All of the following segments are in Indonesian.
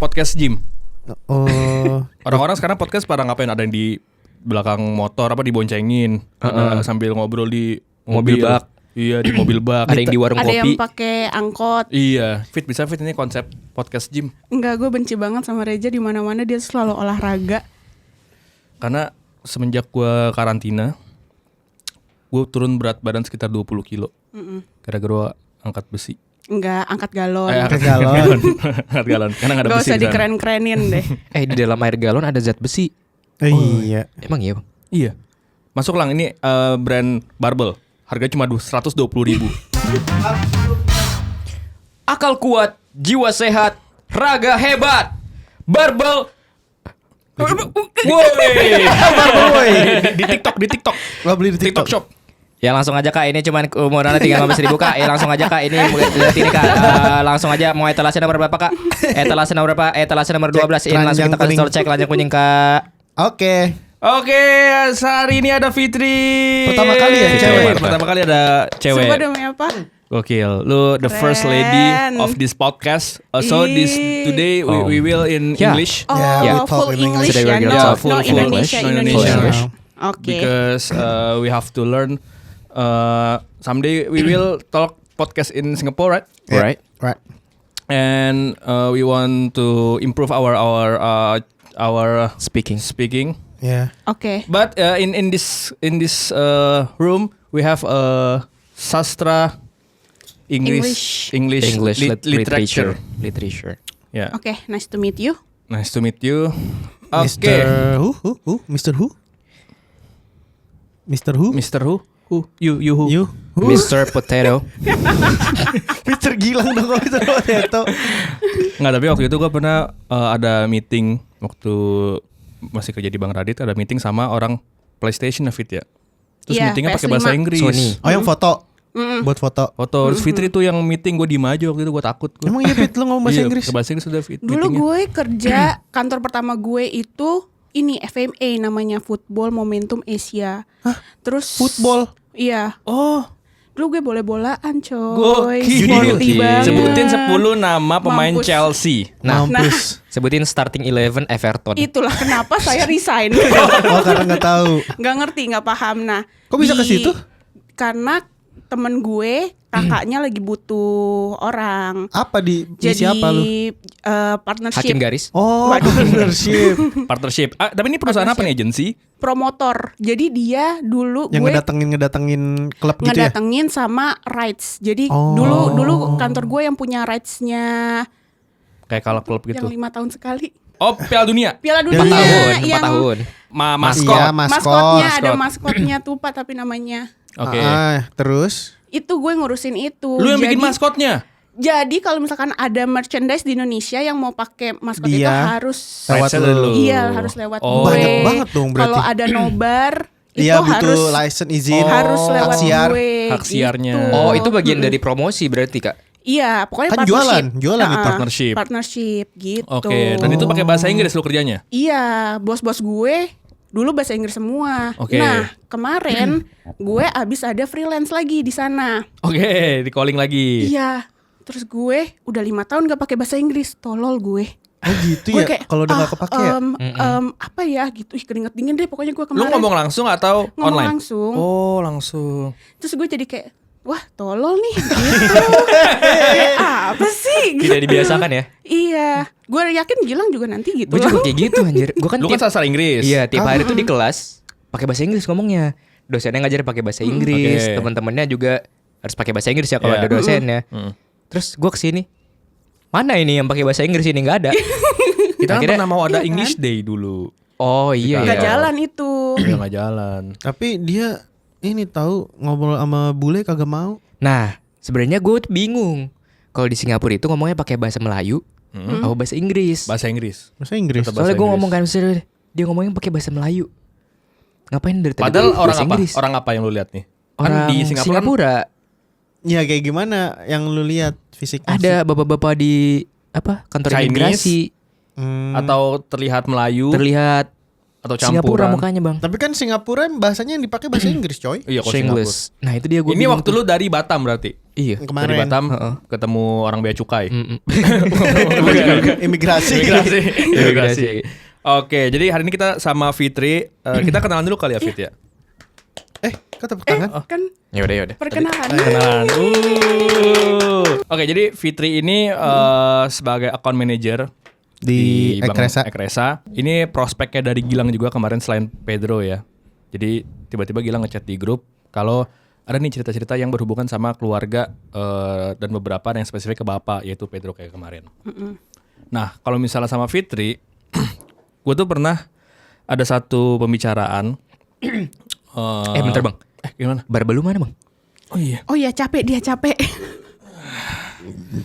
podcast gym. Oh. Orang-orang sekarang podcast pada ngapain? Ada yang di belakang motor diboncengin, ada sambil ngobrol di Mobil bak. Iya, di mobil bak. Ada yang di warung Ada kopi. yang pakai angkot. Iya, fit ini konsep podcast gym. Enggak, gue benci banget sama Reja, di mana-mana dia selalu olahraga. Karena semenjak gue karantina, gue turun berat badan sekitar 20 kilo. Gara-gara angkat besi. Enggak, angkat galon. Angkat galon. Angkat galon. Karena nggak ada Gak besi usah di sana. dikeren-kerenin deh. Di dalam air galon ada zat besi. Iya. Emang iya bang? Iya. Masuk lang, ini brand Barbel. Harganya cuma 120.000. Akal kuat, jiwa sehat, raga hebat. Barbel. Woi. Di TikTok. Lo beli di TikTok TikTok Shop. Ya langsung aja kak, ini cuman umurannya 3.000 kak. Ya langsung aja kak, ini lihat ini kak. Langsung aja, mau etalase nomor berapa kak? Etalase nomor berapa? Etalase nomor 12. Ini langsung kita kasih store cek lanjut kuning kak. Oke. Oke, hari ini ada Fitri. Pertama kali ya, cewek. Pertama kali ada cewek. Sumpah demi apa? Gokil. Lu the first lady of this podcast. So this today we will in Yeah. English. Oh, Yeah, we talk full in English Today ya? we're gonna No, talk full no English. Indonesia, No Indonesia. English. Oke. Because we have to learn. Someday we will talk podcast in Singapore, right? Alright. Right. And we want to improve our speaking. Yeah. Oke. But in this room we have a sastra English literature. Literature. Yeah. Oke, nice to meet you. Nice to meet you. Oke. Mr. Who? Mr. Who? Mr. Who? Mr. Who? Who? You who? You? Who? Mr. Potato. Mr. Gilang dong kalau Mr. Potato. Nggak, tapi waktu itu gue pernah ada meeting waktu masih kerja di Bang Radit, ada meeting sama orang PlayStation Fit ya. Terus Iya, meetingnya pakai PS5. bahasa Inggris. Sony. Oh yang foto. Buat foto. Foto Fitri tuh yang meeting gue diem aja waktu itu, gue takut. Emang iya Fit lo ngomong bahasa Inggris? Bahasa Inggris sudah Fit. Dulu gue kerja, kantor pertama gue itu ini FMA namanya, Football Momentum Asia. Terus Football. Iya. Oh, Dulu gue bola-bolaan coy. gokil. Sporty banget. Sebutin 10 nama pemain Mampus. Chelsea. Mampus. Sebutin starting 11 Everton. Itulah kenapa saya resign. Oh karena nggak tahu. Nggak ngerti, nggak paham. Nah, Kok bisa ke situ? Karena temen gue kakaknya lagi butuh orang. Apa di Jadi siapa lu? partnership. Hakim garis. Oh, partnership. Partnership. Tapi ini perusahaan apa nih, agensi? Promotor. Jadi dia dulu Yang gue ngedatengin klub gitu ya? ngedatengin sama rights. Jadi Oh. dulu kantor gue yang punya rights-nya Kayak kalau klub gitu. yang 5 tahun sekali. Oh, Piala Dunia. Piala Dunia 4 tahun. 4 yang tahun. Maskot. Iya, maskotnya ada Maskot. maskotnya tuh Pak, tapi namanya. Oke. Terus? Itu gue ngurusin itu. Lu yang bikin Jadi- maskotnya? Jadi kalau misalkan ada merchandise di Indonesia yang mau pakai maskot itu Dia harus lewat Rights-nya lu. dari lu. iya harus lewat Oh. gue. Banyak banget dong berarti. Kalau ada nobar itu Iya butuh harus license izin. harus lewat hak siar. gue. Hak siarnya. gitu. Oh, itu bagian dari promosi berarti kak. Iya, pokoknya Kan partnership. jualan itu. Partnership. Partnership gitu. Oke, dan itu pakai bahasa Inggris lu kerjanya? Iya, bos-bos gue dulu bahasa Inggris semua. Oke. Nah, kemarin gue abis ada freelance lagi di sana. Oke, di calling lagi. Iya. Terus gue udah 5 tahun gak pakai bahasa Inggris, tolol gue. Oh gitu Gue ya. kayak, Kalau udah nggak kepake ya. apa ya gitu, keringet dingin deh pokoknya gue Lu kemarin. ngomong langsung atau Ngomong online? langsung. Oh, langsung. Terus gue jadi kayak, wah tolol nih gitu. Kayak, apa sih gitu. Tidak dibiasakan ya. Iya, gue yakin Gilang juga nanti gitu. Gue juga kayak gitu anjir. Gue kan Lu kan sastra Inggris. Iya, tiap hari tuh di kelas pakai bahasa Inggris ngomongnya. Dosennya ngajar pakai bahasa Inggris, Oke. teman-temannya juga harus pakai bahasa Inggris ya kalau Iya. ada dosennya. Terus gue kesini, mana ini yang pakai bahasa Inggris ini nggak ada. Kita kan Akhirnya- pernah mau ada Iya kan? English Day dulu. Oh iya Gak ya. jalan itu. Ya nggak jalan. Tapi dia ini tahu ngobrol sama bule kagak mau. Nah, sebenarnya gue tuh bingung. Kalau di Singapura itu ngomongnya pakai bahasa Melayu atau bahasa Inggris. Bahasa Inggris. Bahasa Inggris. Tetap Soalnya bahasa gue Inggris. ngomong kan dia ngomongnya pakai bahasa Melayu. Ngapain dari tadi? Padahal orang bahasa apa? Inggris? Orang apa yang lu lihat nih? Orang Kan di Singapura. Singapura. Ya kayak gimana yang lu lihat fisiknya? Ada bapak-bapak di apa kantor Chinese? imigrasi Atau terlihat Melayu terlihat atau Singapura campuran. mukanya bang. Tapi kan Singapura bahasanya yang dipakai bahasa Inggris coy. Iya, kalau Shingless. Nah itu dia gue. Ini waktu lu dari Batam berarti. Iya. Dari Kemarin. Batam ketemu orang bea cukai. Imigrasi. Imigrasi. Oke, jadi hari ini kita sama Fitri. Kita kenalan dulu kali ya, Fit ya. Kok tepuk tangan? Kan Yaudah. perkenalan. Kenalan. Oke, jadi Fitri ini sebagai account manager Di Bank Ekresa. Ekresa. Ini prospeknya dari Gilang juga kemarin selain Pedro ya. Jadi tiba-tiba Gilang ngechat di grup kalau ada nih cerita-cerita yang berhubungan sama keluarga dan beberapa yang spesifik ke bapak yaitu Pedro kayak kemarin. Nah kalau misalnya sama Fitri, gue tuh pernah ada satu pembicaraan. Bentar bang. Gimana? Barbel lu mana bang? Oh iya. Oh iya dia capek.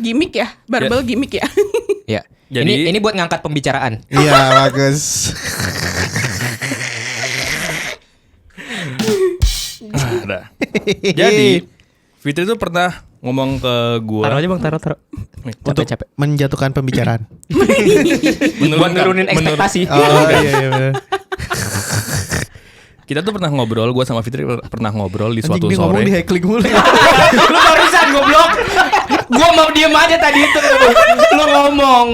Gimik ya, barbel gimik ya. Ya. Jadi- ini buat ngangkat pembicaraan. Iya, bagus. Ada. Jadi Fitri tuh pernah ngomong ke gue Taruh aja bang, taruh. Untuk Capek. menjatuhkan pembicaraan. Buat nurunin ekspektasi. Oh iya bener. Kita tuh pernah ngobrol, gue sama Fitri pernah ngobrol di Anjing suatu dia ngomong di sore. heckling mulu. Lu barusan goblok. Gua mau diem aja tadi itu. Lu ngomong.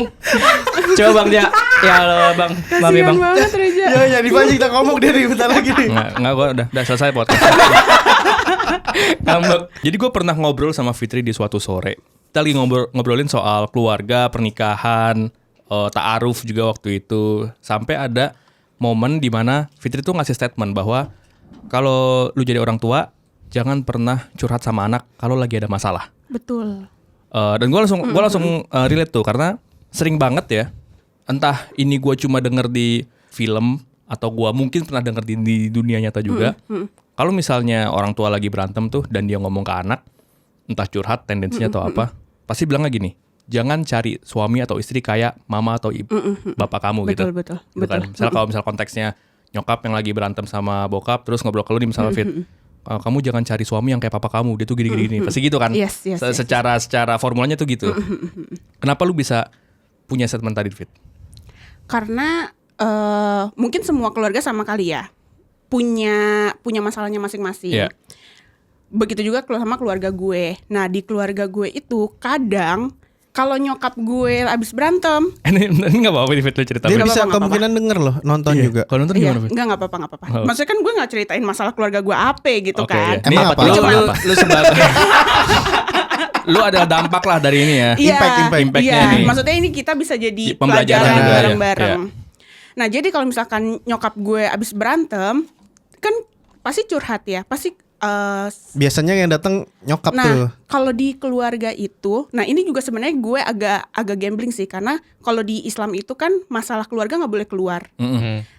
Coba bang dia. Ya Allah bang. Maaf ya Kasian bang. banget Reja. Ya jadi pancing kita ngomong dia nih bentar lagi nih. Nggak, gue udah selesai podcast. Ngambek. Jadi gue pernah ngobrol sama Fitri di suatu sore. Kita lagi ngobrolin soal keluarga, pernikahan, ta'aruf juga waktu itu. Sampai ada momen di mana Fitri tuh ngasih statement bahwa kalau lu jadi orang tua, jangan pernah curhat sama anak kalau lagi ada masalah. Betul. Dan gue langsung relate tuh karena sering banget ya. Entah ini gue cuma denger di film atau gue mungkin pernah denger di dunia nyata juga. Kalau misalnya orang tua lagi berantem tuh dan dia ngomong ke anak, entah curhat tendensinya atau apa, pasti bilangnya gini, jangan cari suami atau istri kayak mama atau bapak kamu gitu. Betul. Gitu kan. Misal kalau konteksnya nyokap yang lagi berantem sama bokap terus ngobrol ke lu nih misalnya Fit, kamu jangan cari suami yang kayak papa kamu, dia tuh gini-gini. Pasti gitu kan. Yes. Secara formulanya tuh gitu. Kenapa lu bisa punya statement tadi Fit? Karena mungkin semua keluarga sama kali ya. Punya masalahnya masing-masing. Iya. Begitu juga sama keluarga gue. Nah, di keluarga gue itu kadang kalau nyokap gue abis berantem, Ini gak apa-apa nih Fit, lu cerita. Dia Fit. bisa apa-apa. kemungkinan denger loh, nonton Iya. juga. Kalau nonton iya, gimana Fit? nggak apa-apa. Oh. Maksudnya kan gue nggak ceritain masalah keluarga gue apa gitu Oke, kan. iya. Emang Nih, apa? Lu, Cuma lu, apa? lu sebagai lu ada dampak lah dari ini ya. Iya, Impact-nya iya. nih. Maksudnya ini kita bisa jadi Pembelajaran pelajaran juga, bareng-bareng. ya. Nah, jadi kalau misalkan nyokap gue abis berantem, kan pasti curhat ya, pasti. Biasanya yang datang nyokap tuh. Nah, kalau di keluarga itu, nah ini juga sebenarnya gue agak gambling sih, karena kalau di Islam itu kan masalah keluarga nggak boleh keluar.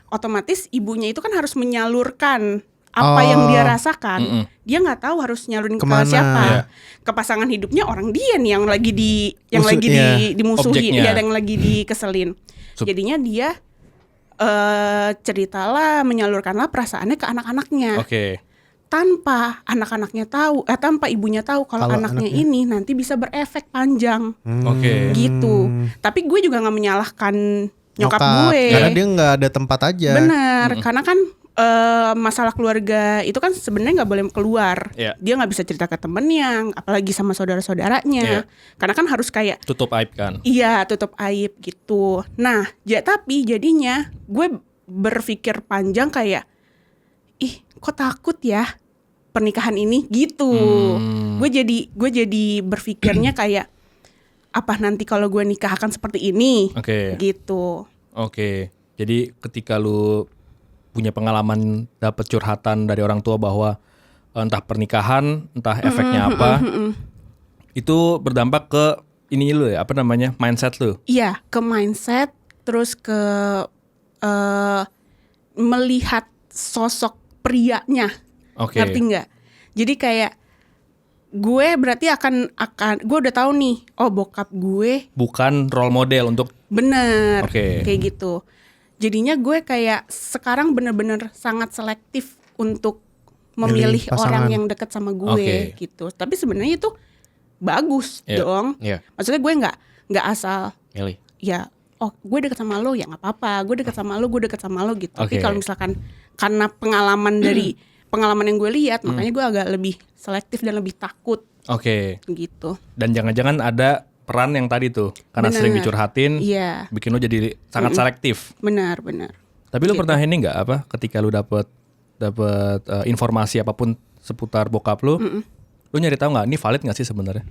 Otomatis ibunya itu kan harus menyalurkan apa yang dia rasakan. Dia nggak tahu harus nyalurin ke Kemana? siapa. Iya. Ke pasangan hidupnya orang dia nih yang lagi dimusuhi, Objeknya. yang lagi dikeselin. Jadinya dia ceritalah, menyalurkanlah perasaannya ke anak-anaknya. Oke. Tanpa anak-anaknya tahu, tanpa ibunya tahu kalau anaknya ini nanti bisa berefek panjang. Oke. Gitu. Tapi gue juga nggak menyalahkan nyokap gue. Karena dia nggak ada tempat aja. Benar, karena kan masalah keluarga itu kan sebenarnya nggak boleh keluar. Iya. Dia nggak bisa cerita ke temennya, apalagi sama saudara-saudaranya. Iya. Karena kan harus kayak Tutup aib kan. iya, tutup aib gitu. Nah, tapi jadinya gue berpikir panjang kayak, ih kok takut ya pernikahan ini gitu. Gue jadi berpikirnya kayak, apa nanti kalau gue nikah akan seperti ini? Oke. Gitu. Oke. Jadi ketika lu punya pengalaman dapet curhatan dari orang tua bahwa entah pernikahan, entah efeknya apa, itu berdampak ke ini lu ya, apa namanya, mindset lu. Iya, ke mindset, terus ke melihat sosok prianya. Oke. Ngerti nggak? Jadi kayak gue berarti akan gue udah tahu nih, oh bokap gue Bukan role model untuk bener, Oke. kayak gitu. Jadinya gue kayak sekarang bener-bener sangat selektif untuk memilih Milih pasangan. orang yang deket sama gue Oke. gitu. Tapi sebenarnya itu bagus Iya. dong. Iya. Maksudnya gue nggak asal Milih. ya, oh gue deket sama lo ya nggak apa-apa, gue deket sama lo gitu. Tapi Oke. kalau misalkan karena pengalaman pengalaman yang gue lihat, makanya gue agak lebih selektif dan lebih takut Oke. gitu. Dan jangan-jangan ada peran yang tadi tuh karena Bener. sering dicurhatin, Iya, bikin lo jadi sangat selektif. benar. Tapi lu pernah ini nggak apa ketika lu dapet informasi apapun seputar bokap lu, lu nyari tahu nggak ini valid nggak sih sebenarnya?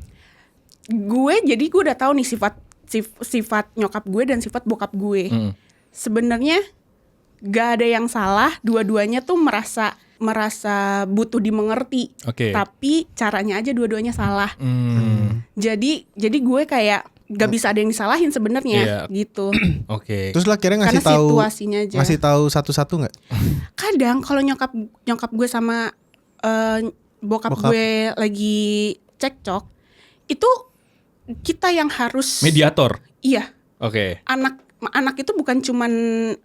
Gue udah tahu nih sifat nyokap gue dan sifat bokap gue. Sebenarnya gak ada yang salah, dua-duanya tuh merasa butuh dimengerti. Oke. Tapi caranya aja dua-duanya salah. Jadi gue kayak gak bisa ada yang disalahin sebenarnya Iya. gitu. Oke. Terus lu akhirnya Karena situasinya aja. ngasih tahu satu-satu nggak? Kadang kalau nyokap gue sama bokap gue lagi cekcok, itu kita yang harus Mediator. Iya. Oke. Anak itu bukan cuman,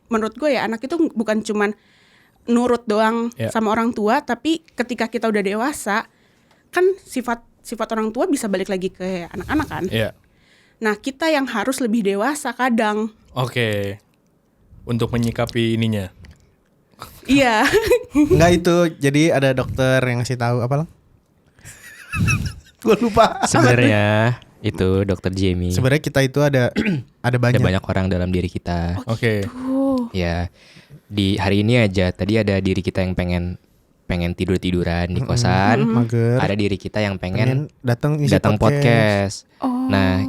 menurut gue ya, anak itu bukan cuman nurut doang sama orang tua, tapi ketika kita udah dewasa kan sifat orang tua bisa balik lagi ke anak-anak kan. Iya. Nah, kita yang harus lebih dewasa kadang. Oke. Untuk menyikapi ininya. Iya. Enggak itu. Jadi ada dokter yang ngasih tahu apa Lang? Gue lupa. Sebenarnya itu Dokter Jamie. Sebenarnya kita itu ada Ada banyak. banyak orang dalam diri kita. Oke. Ya, di hari ini aja tadi ada diri kita yang pengen tidur-tiduran di kosan. Mager. Ada diri kita yang pengen datang podcast. Nah,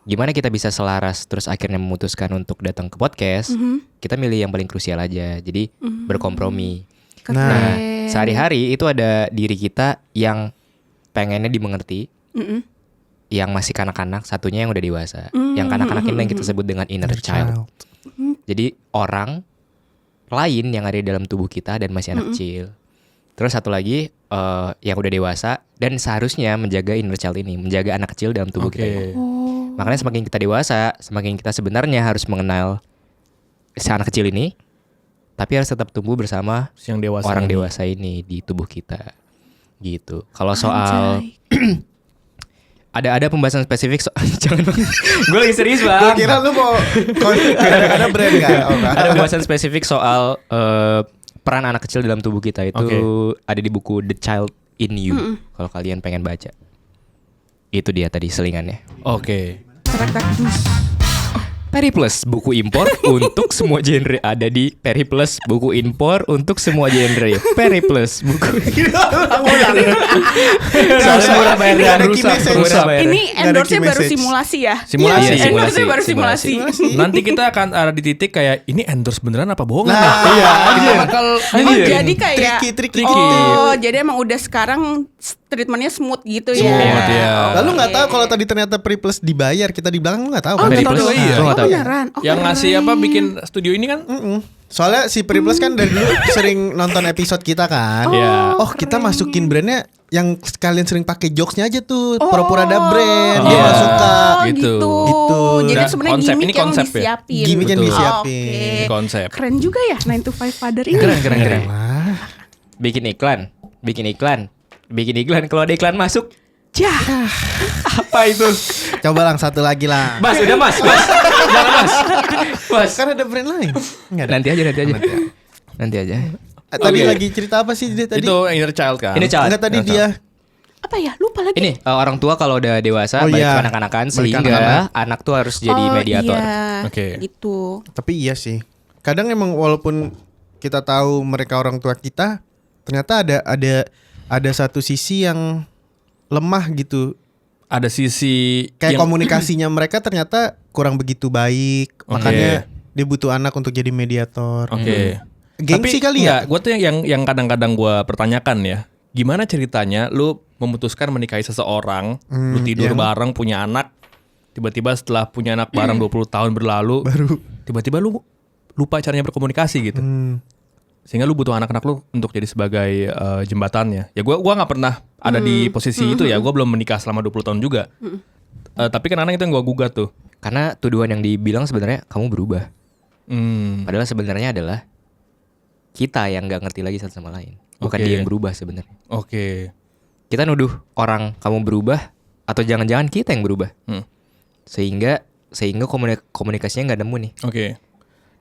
gimana kita bisa selaras terus akhirnya memutuskan untuk datang ke podcast? Kita milih yang paling krusial aja. Jadi berkompromi. Keren. Nah, sehari-hari itu ada diri kita yang pengennya dimengerti. Yang masih kanak-kanak, satunya yang udah dewasa. Yang kanak-kanak ini yang kita sebut dengan inner child. Jadi orang lain yang ada di dalam tubuh kita dan masih anak kecil. Terus satu lagi yang udah dewasa dan seharusnya menjaga inner child ini, menjaga anak kecil dalam tubuh kita ini. Makanya semakin kita dewasa, semakin kita sebenarnya harus mengenal si anak kecil ini, tapi harus tetap tumbuh bersama Yang dewasa orang ini. dewasa ini di tubuh kita. Gitu. Kalau soal ada pembahasan spesifik jangan gue lagi serius Gue bang. kira lu mau ada brand nggak? Oh, nggak. Ada pembahasan spesifik soal peran anak kecil dalam tubuh kita itu Oke. ada di buku The Child in You. Kalau kalian pengen baca, itu dia tadi selingannya. Oke. Periplus, buku impor untuk semua genre, ada di Periplus, buku impor untuk semua genre. Periplus, buku. Soalnya murah bayarnya, Ada key rusak, message. murah bayarnya. Ini Nggak ada endorse-nya key baru message. simulasi ya. Simulasi. Iya, Simulasi, endorse-nya baru simulasi. Nanti kita akan ada di titik kayak ini endorse beneran apa bohongan? Nah, ya? iya. Kita bakal Oh, jadi kayak Tricky. Oh, jadi emang udah sekarang treatmentnya smooth gitu ya. Smooth, ya. Lalu nggak tahu kalau tadi ternyata Periplus dibayar, kita di belakang lu nggak tahu. Oh, kan? Dari nggak tahu. plus, iya. gua nggak tahu. Beneran. Oh, yang ngasih apa keren. bikin studio ini kan? Soalnya si Periplus kan dari dulu sering nonton episode kita kan. Iya. Oh, kita masukin brandnya yang kalian sering pakai jokesnya aja tuh. Pura-pura ada brand. Oh. Dia nggak suka. Oh, Gitu. Gitu. Jadi Nah, sebenarnya konsep, gimmick ini yang konsep ya? disiapin. Gimmick yang Betul. disiapin. Oke. Konsep. Keren juga ya 9 to 5 father ini. Keren. Wah. Bikin iklan. Kalau ada iklan masuk, Jah. apa itu? Coba Lang satu lagi lah. Mas, udah mas. Jangan mas. Mas. Kan ada brand lain. Nggak ada. Nanti aja. Tadi Oke. lagi cerita apa sih dia tadi? Itu inner child kan? Ini child. Enggak tadi dia. Apa ya? Lupa lagi. Ini orang tua kalau udah dewasa Oh, balik iya. ke anak-anakan Balik ke sehingga anak-anak. anak tuh harus jadi mediator. Iya. Oke. Gitu. Tapi iya sih. Kadang emang walaupun kita tahu mereka orang tua kita, ternyata ada satu sisi yang lemah gitu. Ada sisi Kayak yang- komunikasinya mereka ternyata kurang begitu baik. Oke. Makanya dia butuh anak untuk jadi mediator. Oke. Gengsi kali ya? Gue tuh yang kadang-kadang gue pertanyakan ya. Gimana ceritanya lu memutuskan menikahi seseorang, lu tidur bareng, punya anak, tiba-tiba setelah punya anak bareng 20 tahun berlalu, tiba-tiba lu lupa caranya berkomunikasi gitu. Sehingga lu butuh anak-anak lu untuk jadi sebagai jembatannya. Ya gua nggak pernah ada di posisi itu ya. Gua belum menikah selama 20 tahun juga. Tapi kadang-kadang itu yang gua gugat tuh. Karena tuduhan yang dibilang sebenarnya kamu berubah. Padahal sebenarnya adalah kita yang nggak ngerti lagi satu sama lain. Bukan Oke. dia yang berubah sebenarnya. Oke. Kita nuduh orang kamu berubah atau jangan-jangan kita yang berubah. Sehingga komunikasinya nggak nemu nih. Oke.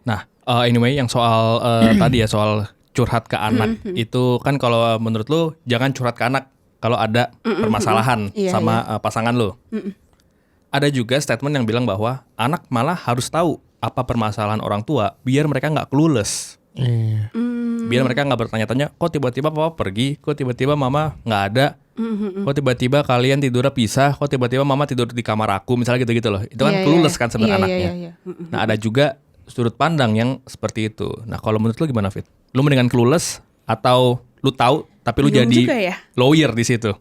Nah, anyway yang soal tadi ya soal curhat ke anak itu kan kalau menurut lu jangan curhat ke anak kalau ada permasalahan Iya, sama pasangan lu. Ada juga statement yang bilang bahwa anak malah harus tahu apa permasalahan orang tua biar mereka nggak clueless. Biar mereka nggak bertanya-tanya, kok tiba-tiba papa pergi, kok tiba-tiba mama nggak ada, kok tiba-tiba kalian tidurnya pisah, kok tiba-tiba mama tidur di kamar aku, misalnya gitu-gitu loh. Itu kan Iya, clueless iya. kan sebenarnya Iya, anaknya. iya, iya. Nah ada juga sudut pandang yang seperti itu. Nah kalau menurut lu gimana, Fit? Lu mendingan clueless atau lu tahu tapi lu Bingung jadi juga ya. lawyer di situ?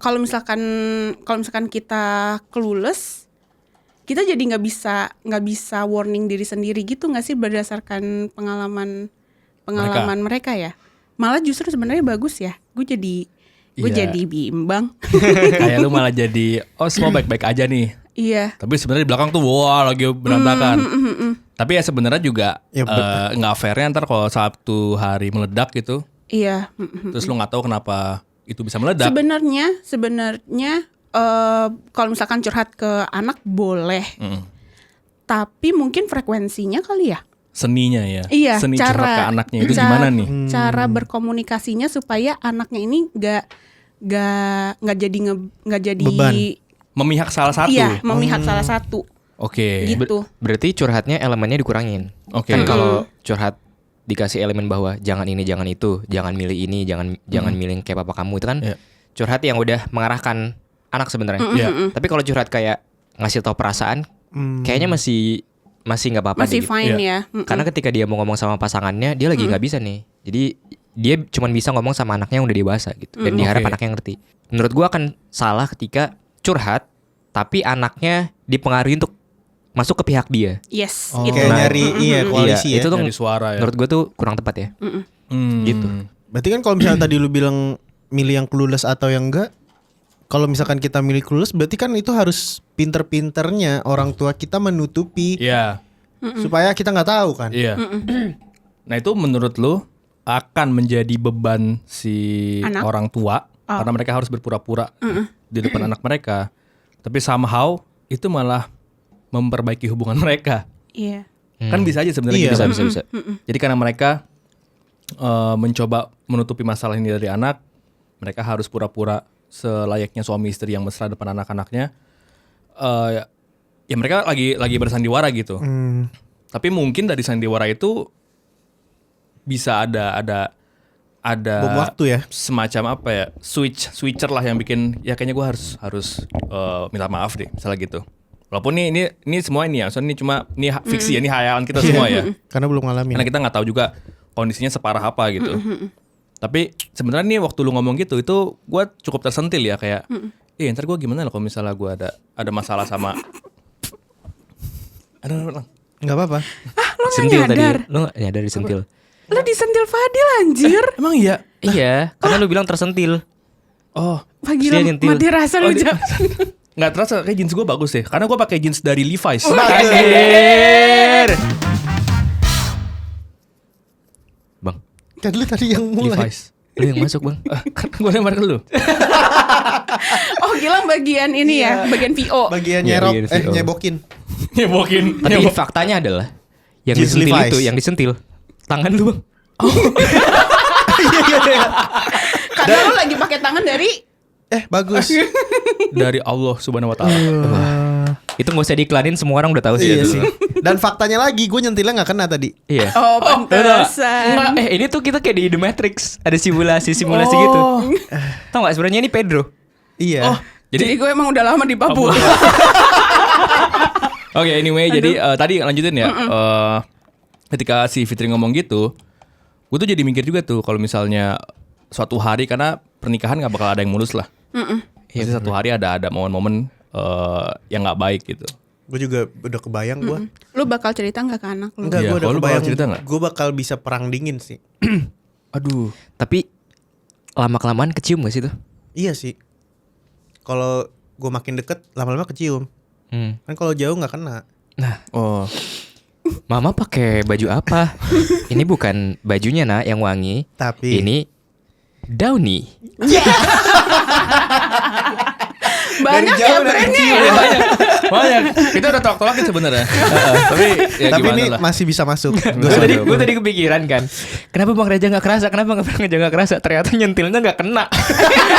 Kalau misalkan kita clueless, kita jadi nggak bisa warning diri sendiri gitu nggak sih berdasarkan pengalaman mereka ya. Malah justru sebenarnya bagus ya. Gue Iya. jadi bimbang. Kayak lu malah jadi semua baik-baik aja nih. Iya. Tapi sebenarnya di belakang tuh wah lagi berantakan. Tapi ya sebenarnya juga Ya, nggak fairnya ntar kalau Sabtu hari meledak gitu, Iya. terus lu nggak tahu kenapa itu bisa meledak. Sebenarnya kalau misalkan curhat ke anak boleh, tapi mungkin frekuensinya kali ya. Seninya ya. Iya, Seni curhat ke anaknya itu gimana nih? Cara berkomunikasinya supaya anaknya ini nggak jadi Beban. Memihak salah satu. Iya, memihak salah satu. Oke. Gitu. Berarti curhatnya elemennya dikurangin. Oke. Kan kalau curhat dikasih elemen bahwa jangan ini, jangan itu, jangan milih ini, jangan milih kayak papa kamu, itu kan Iya. curhat yang udah mengarahkan anak sebenarnya. Iya. Tapi kalau curhat kayak ngasih tahu perasaan, kayaknya masih nggak apa-apa Masih deh, gitu. fine Iya. ya. Karena ketika dia mau ngomong sama pasangannya, dia lagi nggak bisa nih. Jadi dia cuma bisa ngomong sama anaknya yang udah dewasa gitu. Dan diharap Oke. anaknya ngerti. Menurut gua akan salah ketika curhat, tapi anaknya dipengaruhi untuk masuk ke pihak dia. Yes, Oh, itu. kayak nyari koalisi Iya, ya. itu tuh Dari suara ya. menurut gua tuh kurang tepat ya. Gitu. Berarti kan kalau misalnya tadi lu bilang milih yang clueless atau yang enggak, kalau misalkan kita milih clueless berarti kan itu harus pinter-pinternya orang tua kita menutupi Iya. supaya kita nggak tahu kan. Iya. Nah itu menurut lu akan menjadi beban si Anak? orang tua karena mereka harus berpura-pura di depan anak mereka. Tapi somehow itu malah memperbaiki hubungan mereka. Iya. Kan bisa aja sebenarnya Iya. gitu. Bisa. Jadi karena mereka mencoba menutupi masalah ini dari anak, mereka harus pura-pura selayaknya suami istri yang mesra depan anak-anaknya. Ya mereka lagi bersandiwara gitu. Tapi mungkin dari sandiwara itu bisa ada Bom waktu ya. semacam apa ya, switcher lah yang bikin ya kayaknya gue harus minta maaf deh misalnya gitu. Walaupun ini semua ini ya, soalnya ini cuma fiksi ya, ini hayalan kita semua ya. Karena belum ngalamin. Karena kita nggak tahu juga kondisinya separah apa gitu. Tapi sebenarnya nih waktu lu ngomong gitu itu gue cukup tersentil ya kayak, ntar gue gimana loh kalau misalnya gue ada masalah sama, ada Nggak apa-apa. Lo nggak Sentil tadi. nyadar? Lo nggak nyadar disentil. Lo disentil Fadil anjir. emang iya. Iya, karena lu bilang tersentil. Oh, Wah Dia gila, nyentil. mati rasa lu Jam. nggak terasa kayak jeans gue bagus deh, karena gue pakai jeans dari Levi's. Anjir. Bang, Kan lu tadi yang mulai. Levi's. lu yang masuk, Bang. Kan gue lempar ke lu. Oh Gilang bagian ini ya, bagian VO. Bagian Iya, nyerok, bagian VO. nyebokin. Nyebokin. Tapi faktanya adalah yang Jeans disentil Levi's. itu, yang disentil tangan lu, Bang. Karena lo lagi pakai tangan dari Bagus. Dari Allah Subhanahu Wa Taala. Itu nggak usah diiklanin, semua orang udah tahu sih. Iya itu. sih. Dan faktanya lagi, gue nyentilnya nggak kena tadi. Iya. Oh pantesan. Enggak, ini tuh kita kayak di The Matrix, ada simulasi gitu. Tahu nggak sebenarnya ini Pedro? Iya. Jadi gue emang udah lama di Papua. Oke, anyway, jadi tadi lanjutin ya. Ketika si Fitri ngomong gitu, gue tuh jadi mikir juga tuh kalau misalnya suatu hari, karena pernikahan nggak bakal ada yang mulus lah. Pasti satu hari ada momen-momen yang nggak baik gitu. Gue juga udah kebayang gue. Lu bakal cerita nggak ke anak lu? Enggak, Iya, gue udah kalau lu bakal kebayang. cerita nggak? Gue bakal bisa perang dingin sih. Aduh. Tapi lama-kelamaan kecium gak sih tuh? Iya sih. Kalau gue makin deket, lama-lama kecium. Kan kalau jauh nggak kena. Nah, Oh. Mama pakai baju apa? Ini bukan bajunya nak yang wangi, Tapi ini Downy. Banyak jauh ya dari brandnya kecil. ya. Banyak. Kita udah tolak-tolakin sebenarnya. Tapi ya Tapi gimana ini lah. masih bisa masuk. Gue tadi kepikiran kan, kenapa Bang Reza nggak kerasa? Kenapa Bang Reza nggak kerasa? Ternyata nyentilnya nggak kena.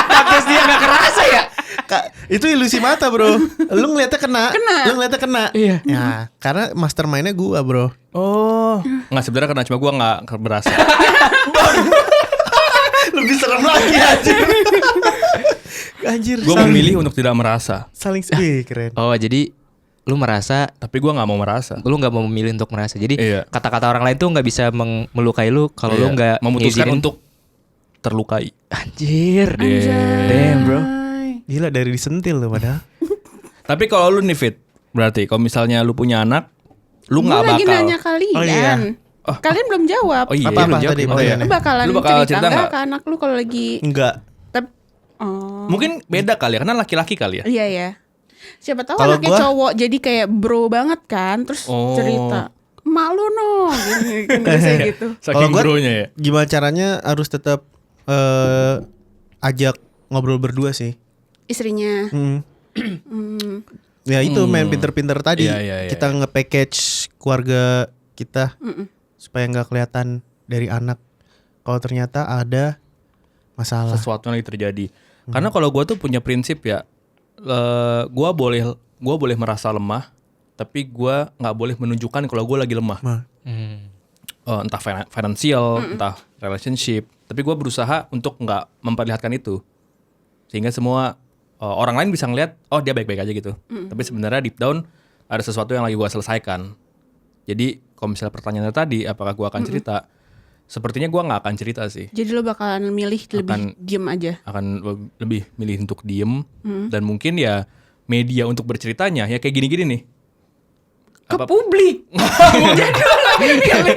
Tapis dia nggak kerasa ya. Kak, itu ilusi mata, Bro. Lu ngeliatnya kena. Lu ngeliatnya kena. Iya. Ya, karena mastermind-nya gua, Bro. Oh, nggak sebenarnya karena cuma gue nggak berasa. Lebih serem lagi anjir. Anjir. Gue memilih untuk tidak merasa. saling wih, keren. Oh jadi lu merasa, Tapi gue nggak mau merasa. lu nggak mau memilih untuk merasa. Jadi Iya. kata-kata orang lain tuh nggak bisa melukai lu kalau lu Iya. nggak memutuskan ngizinin. untuk terlukai. Anjir. Anjay. Damn bro. Gila dari disentil loh padahal. Tapi kalau lu nih Fit, berarti kalau misalnya lu punya anak, lu Gue nggak lagi bakal. nanya kalian. Oh, iya. Kalian belum jawab. Oh iya, Apa-apa belum jawab. tadi Oh, iya. pertanyaannya? Lu bakalan Lu bakal cerita cerita nggak nggak? ke anak lu kalau lagi Enggak. Oh. Mungkin beda kali ya, karena laki-laki kali ya. Iya ya. Siapa tahu Kalau anaknya gua- cowok jadi kayak bro banget kan, terus Oh. cerita malu no, gini, kan biasanya gitu. Kalau Saking gua- bronya ya. Gimana caranya harus tetap ajak ngobrol berdua sih. Istrinya. Ya itu main pinter-pinter tadi. Iya, iya, iya, Kita nge-package keluarga kita supaya nggak kelihatan dari anak kalau ternyata ada masalah. Sesuatu yang lagi terjadi. Karena kalau gue tuh punya prinsip ya, gue boleh merasa lemah, tapi gue nggak boleh menunjukkan kalau gue lagi lemah. Nah, Entah financial, entah relationship. Tapi gue berusaha untuk nggak memperlihatkan itu, sehingga semua orang lain bisa ngeliat, oh dia baik-baik aja gitu. Tapi sebenarnya deep down ada sesuatu yang lagi gue selesaikan. Jadi kalau misalnya pertanyaannya tadi, apakah gue akan cerita? Sepertinya gue nggak akan cerita sih. Jadi lo bakalan milih lebih diem aja. Akan lebih milih untuk diem dan mungkin ya media untuk berceritanya ya kayak gini-gini nih. Ke publik. Jadi lo gak milih bukan dari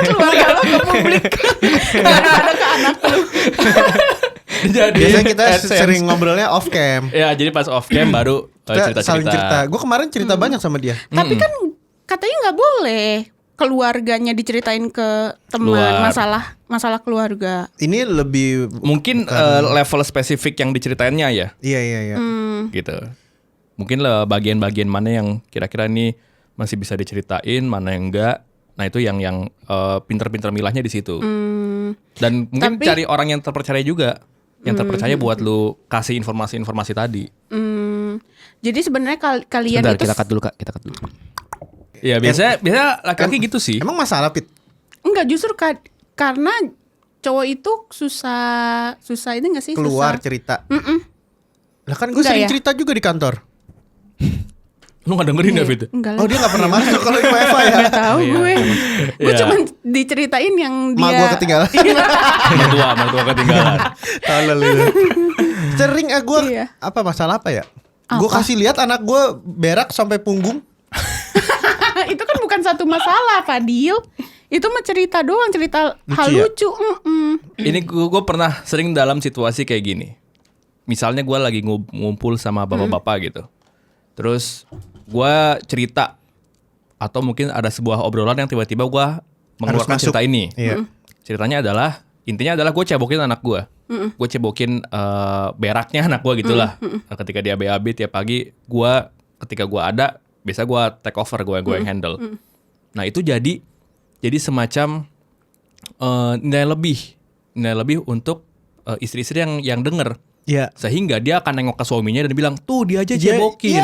keluarga lo ke publik. Gak ada ke anak lo. Jadi biasanya kita AdSense. sering ngobrolnya off cam. Ya jadi pas off cam baru Kita saling cerita. cerita-cerita. Gue kemarin cerita banyak sama dia. Tapi kan katanya nggak boleh keluarganya diceritain ke teman Luar. masalah keluarga. Ini lebih Mungkin level spesifik yang diceritainnya ya iya. gitu. Mungkin lah bagian-bagian mana yang kira-kira ini masih bisa diceritain, mana yang enggak. Nah itu yang pinter-pinter milahnya di situ. Dan mungkin Tapi- cari orang yang terpercaya juga, yang terpercaya buat lu kasih informasi-informasi tadi. Jadi sebenarnya kalian Sebentar, itu kita cut dulu Kak, kita cut dulu. Ya biasa laki-laki gitu sih. Emang masalah Pit? enggak justru karena cowok itu susah ini enggak sih? Keluar Susah. cerita. Lah kan gue Enggak sering ya? cerita juga di kantor. Lu gak dengerin ya Fit? Enggak Oh lah. dia gak pernah masuk kalau di WiFi ya. Enggak tahu gue. Gue Iya. cuma diceritain yang Mak dia gue ketinggalan. Mertua ketinggalan. Tolol lu. Sering gue Iya. apa masalah apa ya? Gue Apa? kasih lihat anak gue berak sampai punggung. itu kan bukan satu masalah, Fadil. Itu mah cerita doang, cerita hal ya? lucu. Ini gue pernah sering dalam situasi kayak gini. Misalnya gue lagi ngumpul sama bapak-bapak gitu. Terus gue cerita atau mungkin ada sebuah obrolan yang tiba-tiba gue mengeluarkan masuk. cerita ini. Iya. Ceritanya adalah intinya adalah gue cebokin anak gue. Gue cebokin beraknya anak gue gitulah. Ketika dia BAB tiap pagi, ketika gue ada biasa gue take over, gue yang handle. Nah itu jadi semacam nilai lebih untuk istri-istri yang denger. Iya. Sehingga dia akan nengok ke suaminya dan bilang, tuh dia aja Iya, cebokin.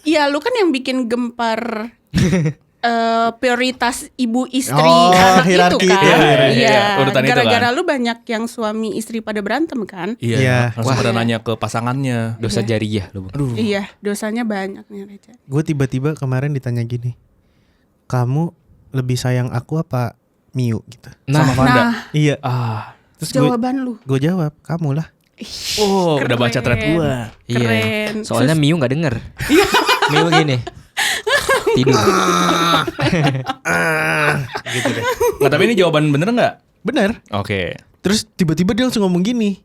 Iya, lu kan yang bikin gempar prioritas ibu istri Oh, anak itu hierarki kan. itu ya, Iya. urutan itu Gara-gara kan. lu banyak yang suami istri pada berantem kan? Iya, Iya. langsung pada nanya ke pasangannya. Dosa jariah lu. Aduh. Iya, dosanya banyak nih Reca. Gue tiba-tiba kemarin ditanya gini, kamu lebih sayang aku apa Miu gitu? Sama Fanda. Nah, Iya. Terus jawaban lu. gue jawab, kamu lah. Oh, udah baca thread gua. Keren. Soalnya Miu nggak denger. Miu gini. Tidur. Gitu deh. Nggak, tapi ini jawaban bener nggak? Bener. Oke. Terus tiba-tiba dia langsung ngomong gini,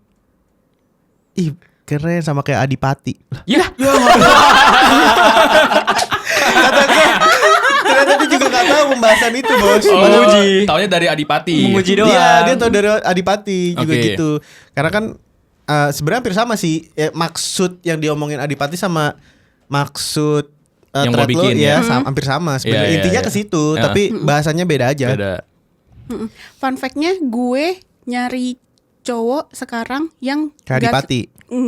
ih keren sama kayak Adipati. Ya. Kata gue, ternyata dia juga gak tahu pembahasan itu bos. Taunya dari Adipati. Menguji doang. Dia tau dari Adipati juga Oke. gitu. Karena kan sebenarnya hampir sama sih. Maksud yang diomongin Adipati sama maksud Yang mau thread lo, bikin, ya ya. hampir sama sebenarnya. Iya, iya, Intinya iya. ke situ, Ya. tapi bahasanya beda aja. Beda. Fun fact-nya gue nyari cowok sekarang yang Kayak Adipati.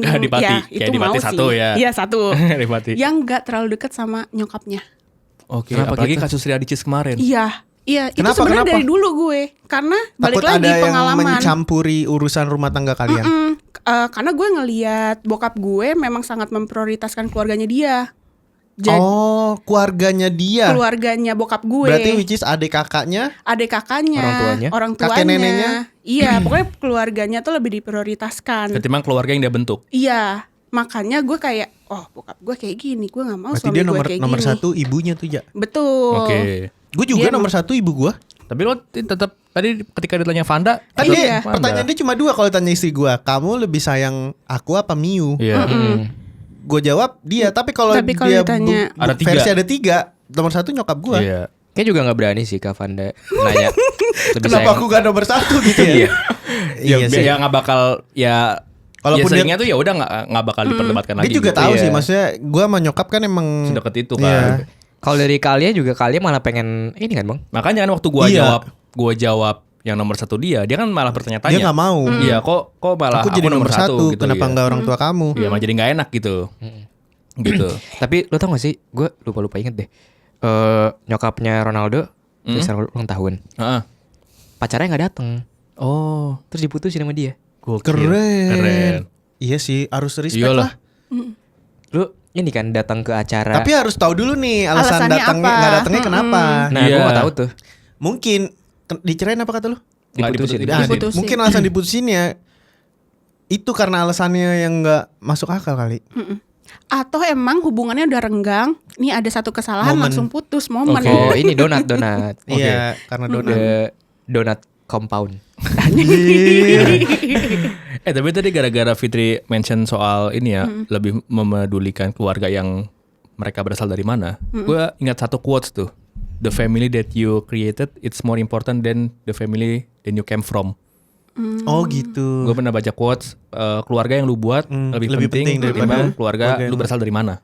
Adipati. Ya, Kayak itu Adipati mau satu sih. ya. Iya satu. Adipati. Yang gak terlalu dekat sama nyokapnya. Oke, Kenapa apalagi gitu? kasus Ria Dicis kemarin. Iya. Iya, itu Kenapa, sebenarnya kenapa? dari dulu gue. Karena balik Takut lagi ada yang pengalaman. mencampuri urusan rumah tangga kalian. Karena gue ngeliat bokap gue memang sangat memprioritaskan keluarganya dia. Jadi Oh, keluarganya dia. keluarganya bokap gue. Berarti which is adik kakaknya. adik kakaknya, Orang tuanya? Kakek neneknya? Iya, pokoknya keluarganya tuh lebih diprioritaskan. Ketimbang keluarga yang dia bentuk. Iya, makanya gue kayak, oh bokap gue kayak gini, gue nggak mau Berarti suami dia gue nomor kayak nomor gini. satu ibunya tuh ya. Betul. Oke. Gue juga Dia nomor satu ibu gue. Tapi lo tetap tadi ketika ditanya Vanda, Kan tetap dia Vanda. pertanyaan dia cuma dua kalau tanya istri gue. Kamu lebih sayang aku apa Miu? Iya. Gue jawab dia. Tapi kalau Tapi kalau dia ditanya- Ada tiga. versi ada tiga. Nomor satu nyokap gue. Iya. Kayak juga nggak berani sih Kak Vanda nanya. Lebih Kenapa sayang- aku gak nomor satu gitu ya? Iya. Iya Ya, sih. ya nggak bakal ya. Walaupun ya seringnya tuh ya udah nggak bakal diperdebatkan lagi. Dia juga gitu. tahu Iya. sih. Maksudnya gue sama nyokap kan emang Sedekat itu Iya. kan. Kalau dari Kalia juga Kalia malah pengen ini kan Bang? Makanya kan waktu gua Iya. jawab yang nomor satu dia kan malah bertanya-tanya. dia nggak mau. Iya, kok malah Aku jadi nomor satu. gitu. Kenapa iya. nggak orang tua kamu? Iya, malah jadi nggak enak gitu. Gitu. Tapi lo tau gak sih? Gue lupa inget deh. Nyokapnya Ronaldo terus ulang tahun. Heeh. Pacarnya nggak datang. Oh, Terus diputusin sama dia. Keren. Iya sih, harus respect Iyalah. lah. Lu ini kan datang ke acara. Tapi harus tahu dulu nih alasan Alasannya datangnya apa? nggak datangnya kenapa. nah, Iya. gue mau tahu tuh. Mungkin dicerain apa kata lu? Nggak Diputusin. diputusin. Ah, Diputusin. mungkin alasan diputusinnya itu karena alasannya yang nggak masuk akal kali. Atau emang hubungannya udah renggang, nih ada satu kesalahan Momen. langsung putus momen. Oke. Oh ini donat. Iya, karena donat. The donat compound. Tapi tadi gara-gara Fitri mention soal ini ya, lebih memedulikan keluarga yang mereka berasal dari mana. Gue ingat satu quotes tuh. The family that you created, it's more important than the family that you came from. Oh gitu. Gue pernah baca quotes, keluarga yang lu buat lebih penting daripada keluarga lu berasal dari mana.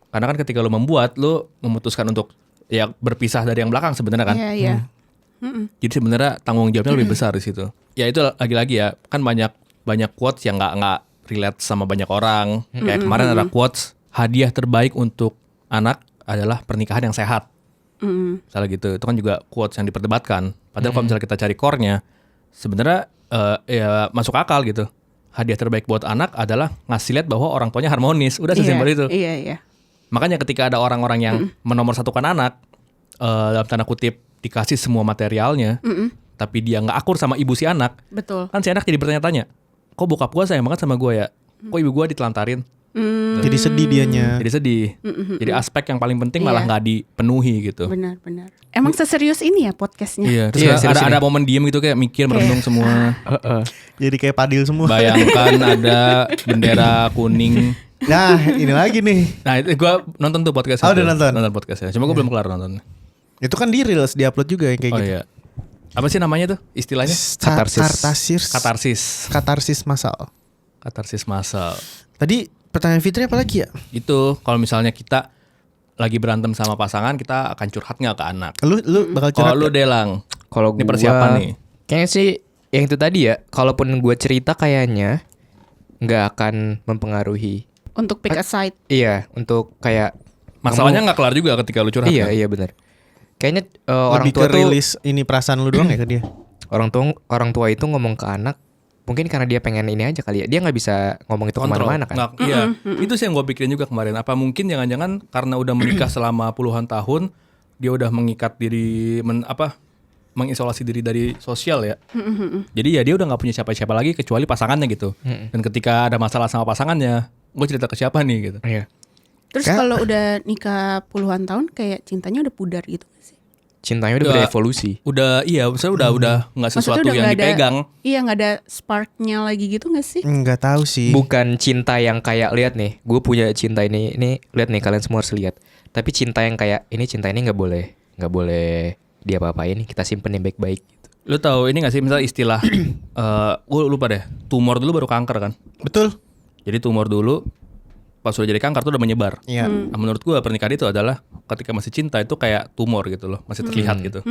Karena kan ketika lu membuat, lu memutuskan untuk ya berpisah dari yang belakang sebenarnya kan. Iya, iya. Jadi sebenarnya tanggung jawabnya lebih besar di situ. Ya itu lagi-lagi ya, kan banyak quotes yang nggak relate sama banyak orang. Kayak kemarin ada quotes, hadiah terbaik untuk anak adalah pernikahan yang sehat. Misalnya gitu, itu kan juga quotes yang diperdebatkan. Padahal kalau misalnya kita cari core-nya, sebenarnya ya masuk akal gitu. Hadiah terbaik buat anak adalah ngasih lihat bahwa orang tuanya harmonis. Udah sesimpel itu. Iya, iya. Makanya ketika ada orang-orang yang menomorsatukan anak, dalam tanda kutip dikasih semua materialnya, tapi dia nggak akur sama ibu si anak, Betul. kan si anak jadi bertanya-tanya, kok bokap gue sayang banget sama gue ya? Kok ibu gue ditelantarin? Jadi sedih dianya. Jadi sedih. Jadi aspek yang paling penting malah Iya. nggak dipenuhi gitu. Benar-benar. Emang seserius ini ya podcastnya? Iya, terus Iya, serius ada ini. momen diem gitu kayak mikir merenung semua. Jadi kayak Padil semua. Bayangkan ada bendera kuning. Nah, ini lagi nih. Nah, itu gue nonton tuh podcastnya. Oh, udah nonton? Nonton podcastnya. Cuma gue belum kelar nonton. Itu kan di Reels di-upload juga yang kayak Oh gitu. iya. Apa sih namanya tuh istilahnya? Katarsis. Katarsis masal. Katarsis massal. Tadi pertanyaan Fitri apa lagi ya? Itu kalau misalnya kita lagi berantem sama pasangan, kita akan curhat nggak ke anak? Lu bakal curhat. Kalau lu Delang, Kalau ini gua persiapan nih. Kayaknya sih yang itu tadi ya. Kalaupun gue cerita kayaknya nggak akan mempengaruhi. Untuk pick a side. Iya, untuk kayak Masalahnya nggak kelar juga ketika lu curhat. Iya, kan? iya benar. Kayaknya orang lebih tua ke tuh rilis ini perasaan lu doang ya ke dia. orang tua itu ngomong ke anak mungkin karena dia pengen ini aja kali ya. Dia nggak bisa ngomong itu Kontrol. kemana-mana kan. Nggak, iya. Itu sih yang gue pikirin juga kemarin. Apa mungkin jangan-jangan karena udah menikah selama puluhan tahun, dia udah mengikat diri, mengisolasi diri dari sosial ya. Jadi ya dia udah nggak punya siapa-siapa lagi kecuali pasangannya gitu. Dan ketika ada masalah sama pasangannya, gue cerita ke siapa nih gitu. Iya. Terus kalau udah nikah puluhan tahun kayak cintanya udah pudar gitu nggak sih? Cintanya udah Udah. berevolusi. Udah iya, maksudnya udah nggak sesuatu udah yang nggak ada- dipegang. Iya, nggak ada sparknya lagi gitu nggak sih? Enggak tahu sih. Bukan cinta yang kayak lihat nih, gue punya cinta ini lihat nih kalian semua harus lihat. Tapi cinta yang kayak ini cinta ini nggak boleh diapa-apain nih, kita simpen yang baik-baik gitu. Lu tahu ini gak sih misalnya istilah gue lupa deh, tumor dulu baru kanker kan? Betul. Jadi tumor dulu pas sudah jadi kanker tuh udah menyebar. Iya. Nah, menurut gue pernikahan itu adalah ketika masih cinta itu kayak tumor gitu loh, masih terlihat gitu.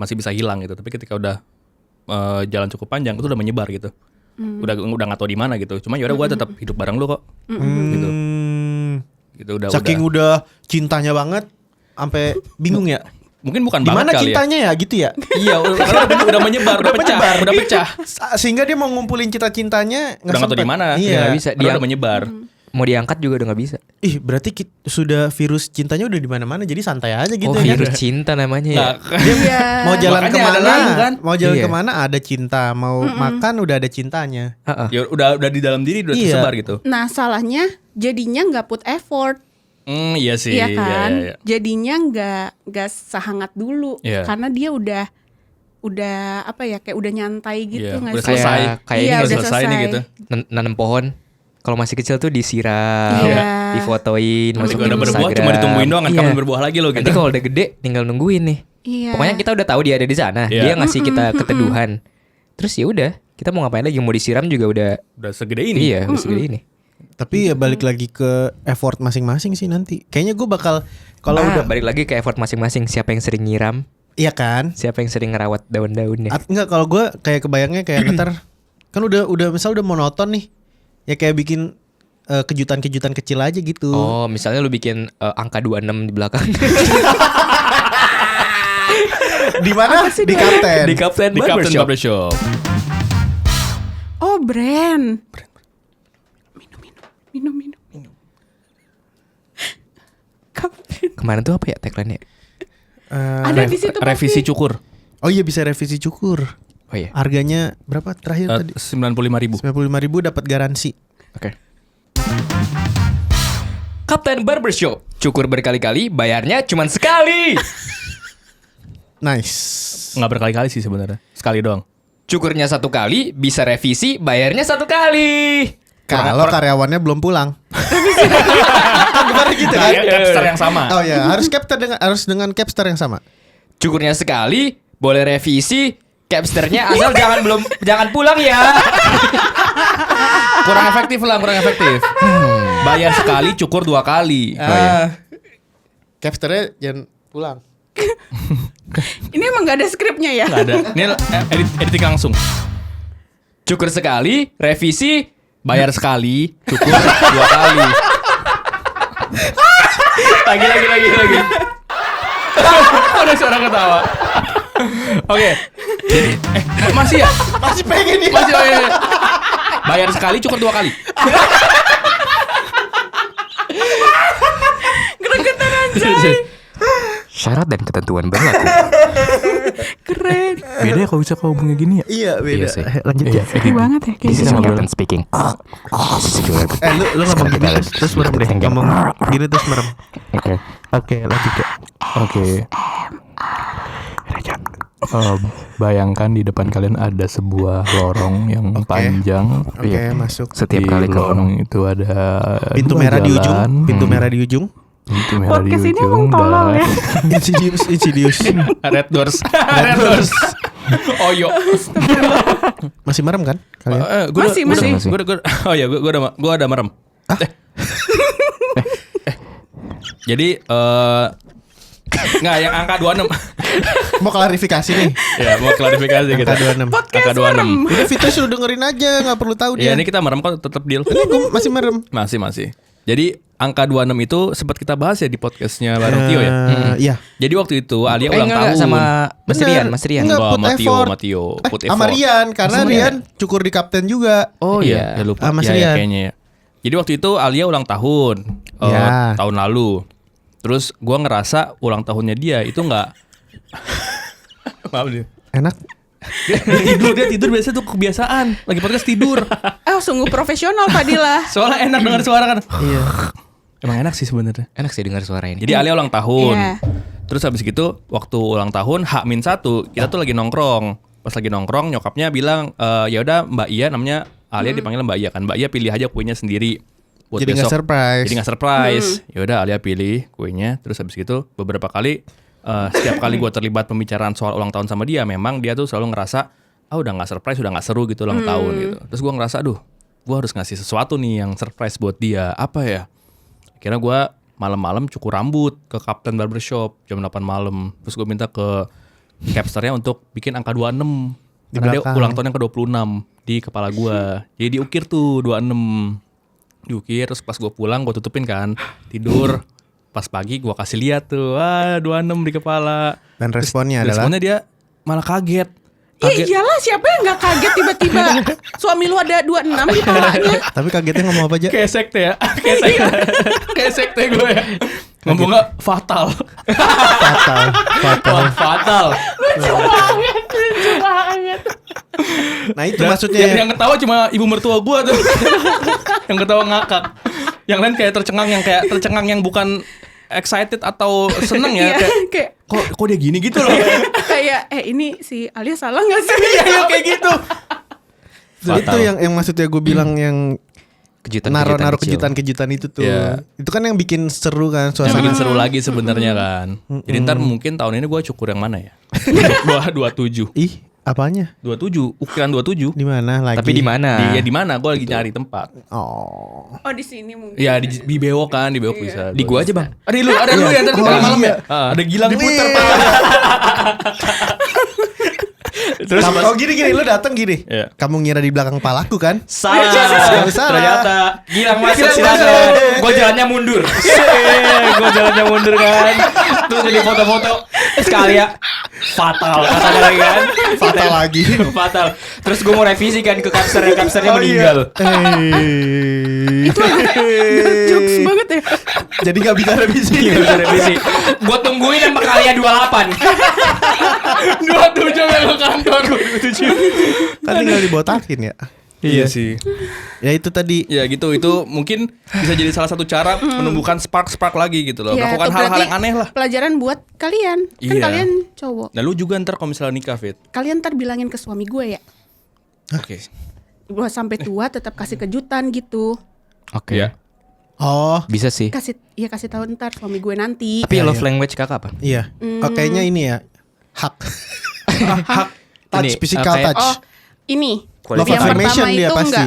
Masih bisa hilang gitu, tapi ketika udah jalan cukup panjang itu udah menyebar gitu. Udah nggak tahu di mana gitu. Cuma yaudah gue tetap hidup bareng lu kok. Gitu. Gitu Saking udah cintanya banget sampai bingung ya. Mungkin bukan Di mana banget kali cintanya ya gitu ya? Iya, karena udah menyebar, udah pecah. Sehingga dia mau ngumpulin cita-cintanya Udah nggak tahu di mana. Iya. Nggak bisa. Karena udah menyebar. Mau diangkat juga udah nggak bisa. Ih, berarti sudah virus cintanya udah di mana-mana, jadi santai aja gitu Oh, ya. virus cinta namanya ya. Iya. Mau jalan Makanya kemana ada lagu kan? Mau jalan Iya. kemana ada cinta, mau makan udah ada cintanya. Ya udah di dalam diri udah Iya. tersebar gitu. Nah, salahnya jadinya nggak put effort. Iya sih. Iya kan? Iya. Jadinya nggak sehangat dulu. Iya. Karena dia udah apa ya, kayak udah nyantai gitu Iya, nggak udah sih? selesai. Kayak Iya, ini udah selesai nih selesai. gitu. Nanam pohon. Kalau masih kecil tuh disiram, Iya. difotoin, Masih masukin udah berbuah Instagram. cuma ditungguin doang kan Iya. kapan berbuah lagi lo gitu. Nanti kalau udah gede tinggal nungguin nih. Iya. Pokoknya kita udah tahu dia ada di sana. Iya. Dia ngasih kita keteduhan. Terus ya udah, kita mau ngapain lagi? Mau disiram juga Udah segede ini. Iya, udah segede ini. Tapi ya balik lagi ke effort masing-masing sih nanti. Kayaknya gue bakal kalau udah balik lagi ke effort masing-masing. Siapa yang sering nyiram? iya kan? Siapa yang sering ngerawat daun-daunnya? Enggak, kalau gue kayak kebayangnya kayak ntar kan udah misal udah monoton nih. Ya kayak bikin kejutan-kejutan kecil aja gitu. Oh, misalnya lu bikin angka 26 di belakang. Di mana? Di Kapten. Di Kapten Di Captain Barbershop. Barbershop. Oh, brand. Minum. Kapten. Kemarin tuh apa ya tagline-nya? Ada di situ Revisi pasti. cukur. Oh iya, bisa revisi cukur. Oh iya. Harganya berapa terakhir tadi? 95.000. 95.000 dapat garansi. Oke. Kapten Barbershop. Cukur berkali-kali, bayarnya cuma sekali. Nice. Nggak berkali-kali sih sebenarnya. Sekali doang. Cukurnya 1 kali, bisa revisi, bayarnya 1 kali. Kalau karyawannya belum pulang. Gitu kan? Capster yang sama. Oh ya, harus dengan capster yang sama. Cukurnya sekali, boleh revisi, capsternya asal jangan pulang ya. Kurang efektif lah, kurang efektif. Bayar sekali, cukur 2 kali. Capsternya jangan pulang. Ini emang gak ada skripnya ya? Nggak ada. Ini editing langsung. Cukur sekali, revisi, Bayar sekali, cukur 2 kali. Lagi. Ada suara ketawa. Oke. Jadi masih ya? Masih pengen nih. Masih oh, iya. Bayar sekali, cukur 2 kali. Gregetan anjay. syarat dan ketentuan berlaku. Keren. Beda ya kalau bisa kau ngomongnya gini ya. Iya beda. Iya sih. Lanjut ya. Sedih banget ya kayak This is gitu. Captain speaking. Lu ngomong gini terus merem deh. Ngomong gini terus merem. Oke. Oke, lanjut ya. Oke. Bayangkan di depan kalian ada sebuah lorong yang Oke. panjang. Oke, masuk. Setiap Di kali ke lorong itu ada Pintu 2 merah di ujung. jalan. Pintu merah di ujung. Pintu merah di Podcast ini ujung emang tolol dan ya. Insidious. Red Doors. Red Doors. Oh yo. Masih merem kan? Kalian? Masih. Oh ya, gue udah merem. Jadi nggak yang angka 26. Mau klarifikasi nih. Ya, mau klarifikasi gitu. Angka 26. Podcast Angka 26. merem. Udah Fitri suruh dengerin aja, nggak perlu tahu Ya, dia. ini kita merem kok tetap deal. Ini gue masih merem. Masih. Jadi angka 26 itu sempat kita bahas ya di podcastnya bareng Tio ya. Iya. Jadi waktu itu Alia ulang tahun. sama Mas Bener. Rian, Mas Rian. Enggak, Oh, put sama Tio, effort. sama Tio. Put Sama effort. Rian, karena Sama Rian cukur di Kapten juga. Oh Iya. iya, ya lupa. Mas Ya, Rian. kayaknya ya. Jadi waktu itu Alia ulang tahun. Ya. Tahun lalu. Terus gua ngerasa ulang tahunnya dia itu enggak maaf dia. Enak. Dia tidur biasa tuh kebiasaan. Lagi podcast tidur. Sungguh profesional Fadila. Soalnya enak dengar suara kan. Iya. Emang enak sih sebenarnya. Enak sih dengar suara ini. Jadi Alia ulang tahun. Iya. Terus habis gitu waktu ulang tahun H-1 kita tuh lagi nongkrong. Pas lagi nongkrong nyokapnya bilang ya udah Mbak Iya namanya Alia dipanggil Mbak Iya kan. Mbak Iya pilih aja kuenya sendiri. Buat Jadi nggak besok. surprise. Jadi nggak surprise. Ya udah Alia pilih kuenya. Terus habis gitu beberapa kali setiap kali gue terlibat pembicaraan soal ulang tahun sama dia, memang dia tuh selalu ngerasa udah nggak surprise, udah nggak seru gitu ulang tahun gitu. Terus gue ngerasa aduh, gue harus ngasih sesuatu nih yang surprise buat dia. Apa ya? Akhirnya gue malam-malam cukur rambut ke Kapten Barbershop jam 8 malam. Terus gue minta ke capsternya untuk bikin angka 26 Di karena dia belakang. ulang tahun yang ke-26 di kepala gue. Jadi diukir tuh 26. Diukir, terus pas gue pulang gue tutupin kan, tidur. Pas pagi gue kasih lihat tuh, 26 di kepala. Dan responnya adalah Responnya dia malah kaget. Ya iyalah, siapa yang gak kaget tiba-tiba suami lu ada 26 di kepalanya. tapi kagetnya ngomong apa aja? Kayak sekte ya. Kayak sekte gue ya. Ngomongnya fatal. Fatal. Wah, fatal. Lucu banget. Nah itu Dan maksudnya. yang ketawa cuma ibu mertua gue tuh. Yang ketawa ngakak. Yang lain kayak tercengang yang bukan excited atau seneng ya. Iya, Kayak kayak kok dia gini gitu loh. kayak ini si Alia salah gak sih? Iya kayak gitu. Itu yang maksudnya gue bilang yang naruh kecil. kejutan-kejutan itu tuh. Iya. Itu kan yang bikin seru kan Yang suasana. bikin seru lagi sebenarnya kan. Jadi ntar mungkin tahun ini gue cukur yang mana ya? 27. Ih, apanya? 27, ukiran 27. Di mana lagi? Tapi di mana? Di mana? Gue lagi nyari tempat. Oh. Oh di sini mungkin. Ya di Bewok kan, di Bewok bisa. Di gua aja, Bang. Ada lu ya ntar Oh, malam iya. ya. Ada Gilang Diputer, Pak. Terus Oh gini lu datang gini. Iya. Kamu ngira di belakang palaku kan? salah. Salah. Ternyata Gilang masuk Gilang silakan. masuk. Gue jalannya mundur. Gue jalannya mundur kan. Terus jadi foto-foto sekali ya. Fatal katanya lagi kan. Fatal lagi. Fatal. Terus gue mau revisi kan ke kapsernya meninggal. Itu agak jokes banget ya. Jadi gak bisa revisi. Gak bisa revisi. Gue tungguin sama kalian 28. 27 yang ke kantor. 27. Kan tinggal dibotakin ya. Iya sih. Ya itu tadi. Ya gitu, itu mungkin bisa jadi salah satu cara menumbuhkan spark lagi gitu loh. Ya, Melakukan itu hal-hal berarti yang aneh lah. Pelajaran buat kalian. Kan Iya. kalian cowok. Nah lu juga ntar kalau misalnya nikah Fit. Kalian ntar bilangin ke suami gue ya. Oke. Buat sampai tua tetap kasih kejutan gitu. Oke. Ya. Oh, Bisa sih. Kasih tahu ntar suami gue nanti. Tapi love language kakak apa? iya. Oh, kayaknya ini ya. Hak. Hak. Touch, Ini, physical kayak- touch. Oh, ini. Quality yang affirmation pertama dia itu pasti.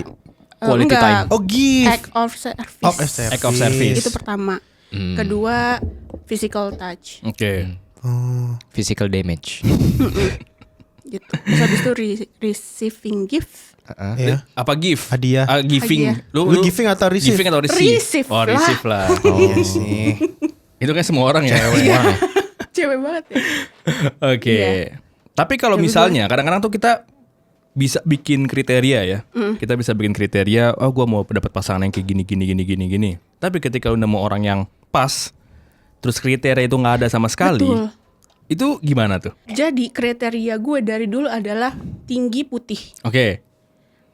Quality enggak. time. Oh, give. Act of service. Of service. Act of service. Itu pertama. Kedua, physical touch. Oke. Oh. Physical damage. Gitu. Terus habis itu receiving gift. Ya. Apa give? Hadiah. Giving. Hadiah. Lu giving atau receive? Giving atau receive? Receive Oh, lah. receive lah. Iya sih. Itu kan semua orang ya. Cewek banget ya. Oke. Iya. Tapi kalau misalnya kadang-kadang tuh kita bisa bikin kriteria ya. Kita bisa bikin kriteria, oh gue mau dapat pasangan yang kayak gini. Tapi ketika udah mau orang yang pas, terus kriteria itu nggak ada sama sekali. Betul. Itu gimana tuh? Jadi kriteria gue dari dulu adalah tinggi putih. Oke.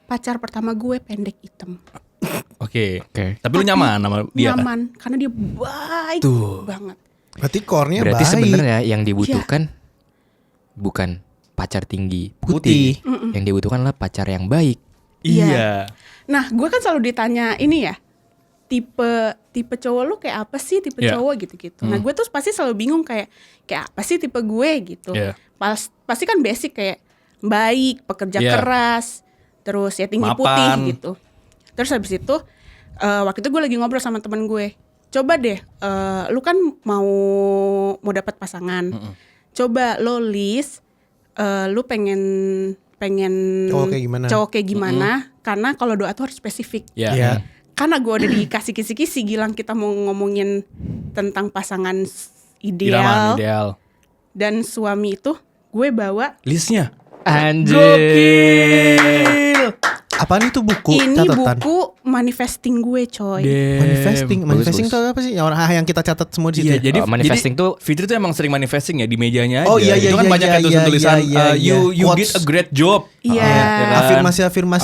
Pacar pertama gue pendek hitam. Oke. Oke. Tapi lu nyaman sama dia kan? Nyaman karena dia baik banget. Berarti core-nya Berarti baik. sebenarnya yang dibutuhkan bukan pacar tinggi Putih. putih. Yang dibutuhkan adalah pacar yang baik. Iya. Nah, gue kan selalu ditanya ini ya, tipe cowok lu kayak apa sih, tipe Iya. cowok gitu-gitu. Nah, gue tuh pasti selalu bingung kayak apa sih tipe gue gitu. Iya. Pasti kan basic kayak baik, pekerja Iya. keras, terus ya tinggi Mapan. putih gitu. Terus habis itu waktu itu gue lagi ngobrol sama teman gue. Coba deh, lu kan mau dapat pasangan. Coba lo list, lu pengen Cowok kayak gimana? karena kalau doa tuh harus spesifik. Iya. Iya. Karena gue udah dikasih kisi-kisi Gilang, kita mau ngomongin tentang pasangan ideal Ideal. dan suami itu gue bawa Listnya. Anjir. Apaan itu buku ini catatan? buku manifesting gue coy. Manifesting. Manifesting Bagus, itu apa sih? Yang kita catat semua di situ. Iya, ya? jadi manifesting tuh Fitri tuh emang sering manifesting ya di mejanya aja. Oh, iya, iya, Itu kan iya, banyak iya, kan tulisan-tulisan iya, iya, you Quotes. did a great job. Iya. Ya kan? Afirmasi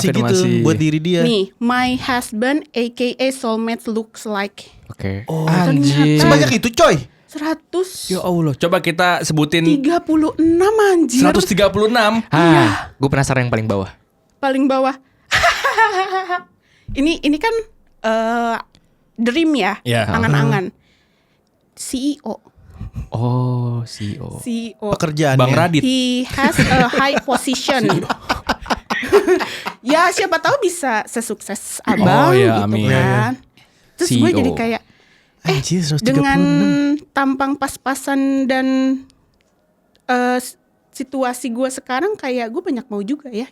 gitu Afirmasi. buat diri dia. Nih, my husband aka soulmate looks like Oke. Anjir. Sebanyak itu coy. 136 Ya Allah, coba kita sebutin anjir. 136. Gue penasaran yang paling bawah. Paling bawah. ini kan dream ya, Iya. angan-angan. CEO. Oh, CEO. CEO. Pekerjaannya. Bang Radit. He has a high position. Ya siapa tahu bisa sesukses abang Oh, ya, gitu amin. kan. Terus gue CEO. jadi kayak Anjir, 136. dengan tampang pas-pasan dan situasi gue sekarang kayak gue banyak mau juga ya.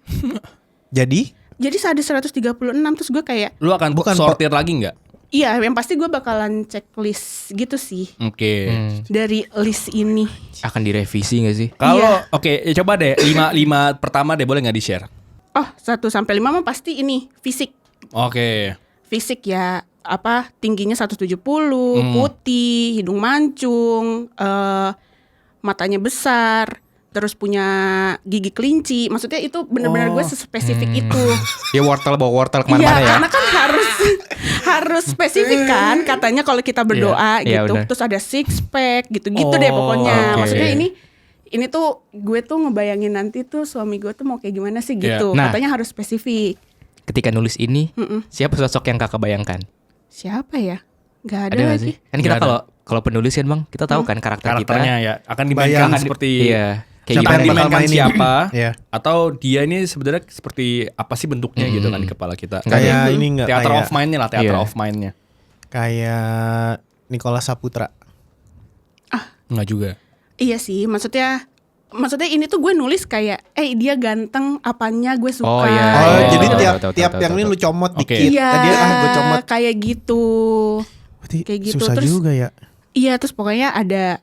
Jadi Jadi ada 136 terus gue kayak Lu akan Bukan, sortir lagi nggak? iya yang pasti gue bakalan checklist gitu sih Oke. dari list ini. Akan direvisi gak sih? Kalau Iya. oke, ya coba deh 5 pertama deh, boleh nggak di-share? Oh 1-5 mah pasti ini fisik. Oke. Fisik ya apa tingginya 170, putih, hidung mancung, matanya besar, terus punya gigi kelinci. Maksudnya itu benar-benar gue spesifik itu. Ya wortel bawa wortel Iya, kemana-mana ya. karena kan harus spesifik kan katanya kalau kita berdoa Iya, gitu. benar. Terus ada six pack gitu-gitu deh pokoknya. oke. Maksudnya ini tuh gue tuh ngebayangin nanti tuh suami gue tuh mau kayak gimana sih Iya. gitu. Nah. Katanya harus spesifik. Ketika nulis ini, siapa sosok yang kakak bayangkan? Siapa ya? Gak ada, Ada nggak lagi. sih? Kan kita Nggak ada. kalau penulis kan bang, kita tahu kan karakternya Karakternya ya akan Bayang dimainkan seperti Iya. Kayak Siapa akan yang gimana? bakal dimainkan mainin? siapa? Iya. Atau dia ini sebenarnya seperti apa sih bentuknya gitu kan di kepala kita? Kayak ini enggak Theater kayak of mind-nya lah, theater Iya. of mind-nya. kayak Nicholas Saputra. Enggak juga. Iya sih, maksudnya ini tuh gue nulis kayak dia ganteng apanya gue suka. Oh, iya. Oh, Oh, jadi tahu, tiap tahu, tiap tahu, yang tahu, ini tahu. lu comot Oke. dikit. Iya, Tadi gue comot. kayak gitu. Berarti kayak gitu. susah Terus- juga ya. Iya, terus pokoknya ada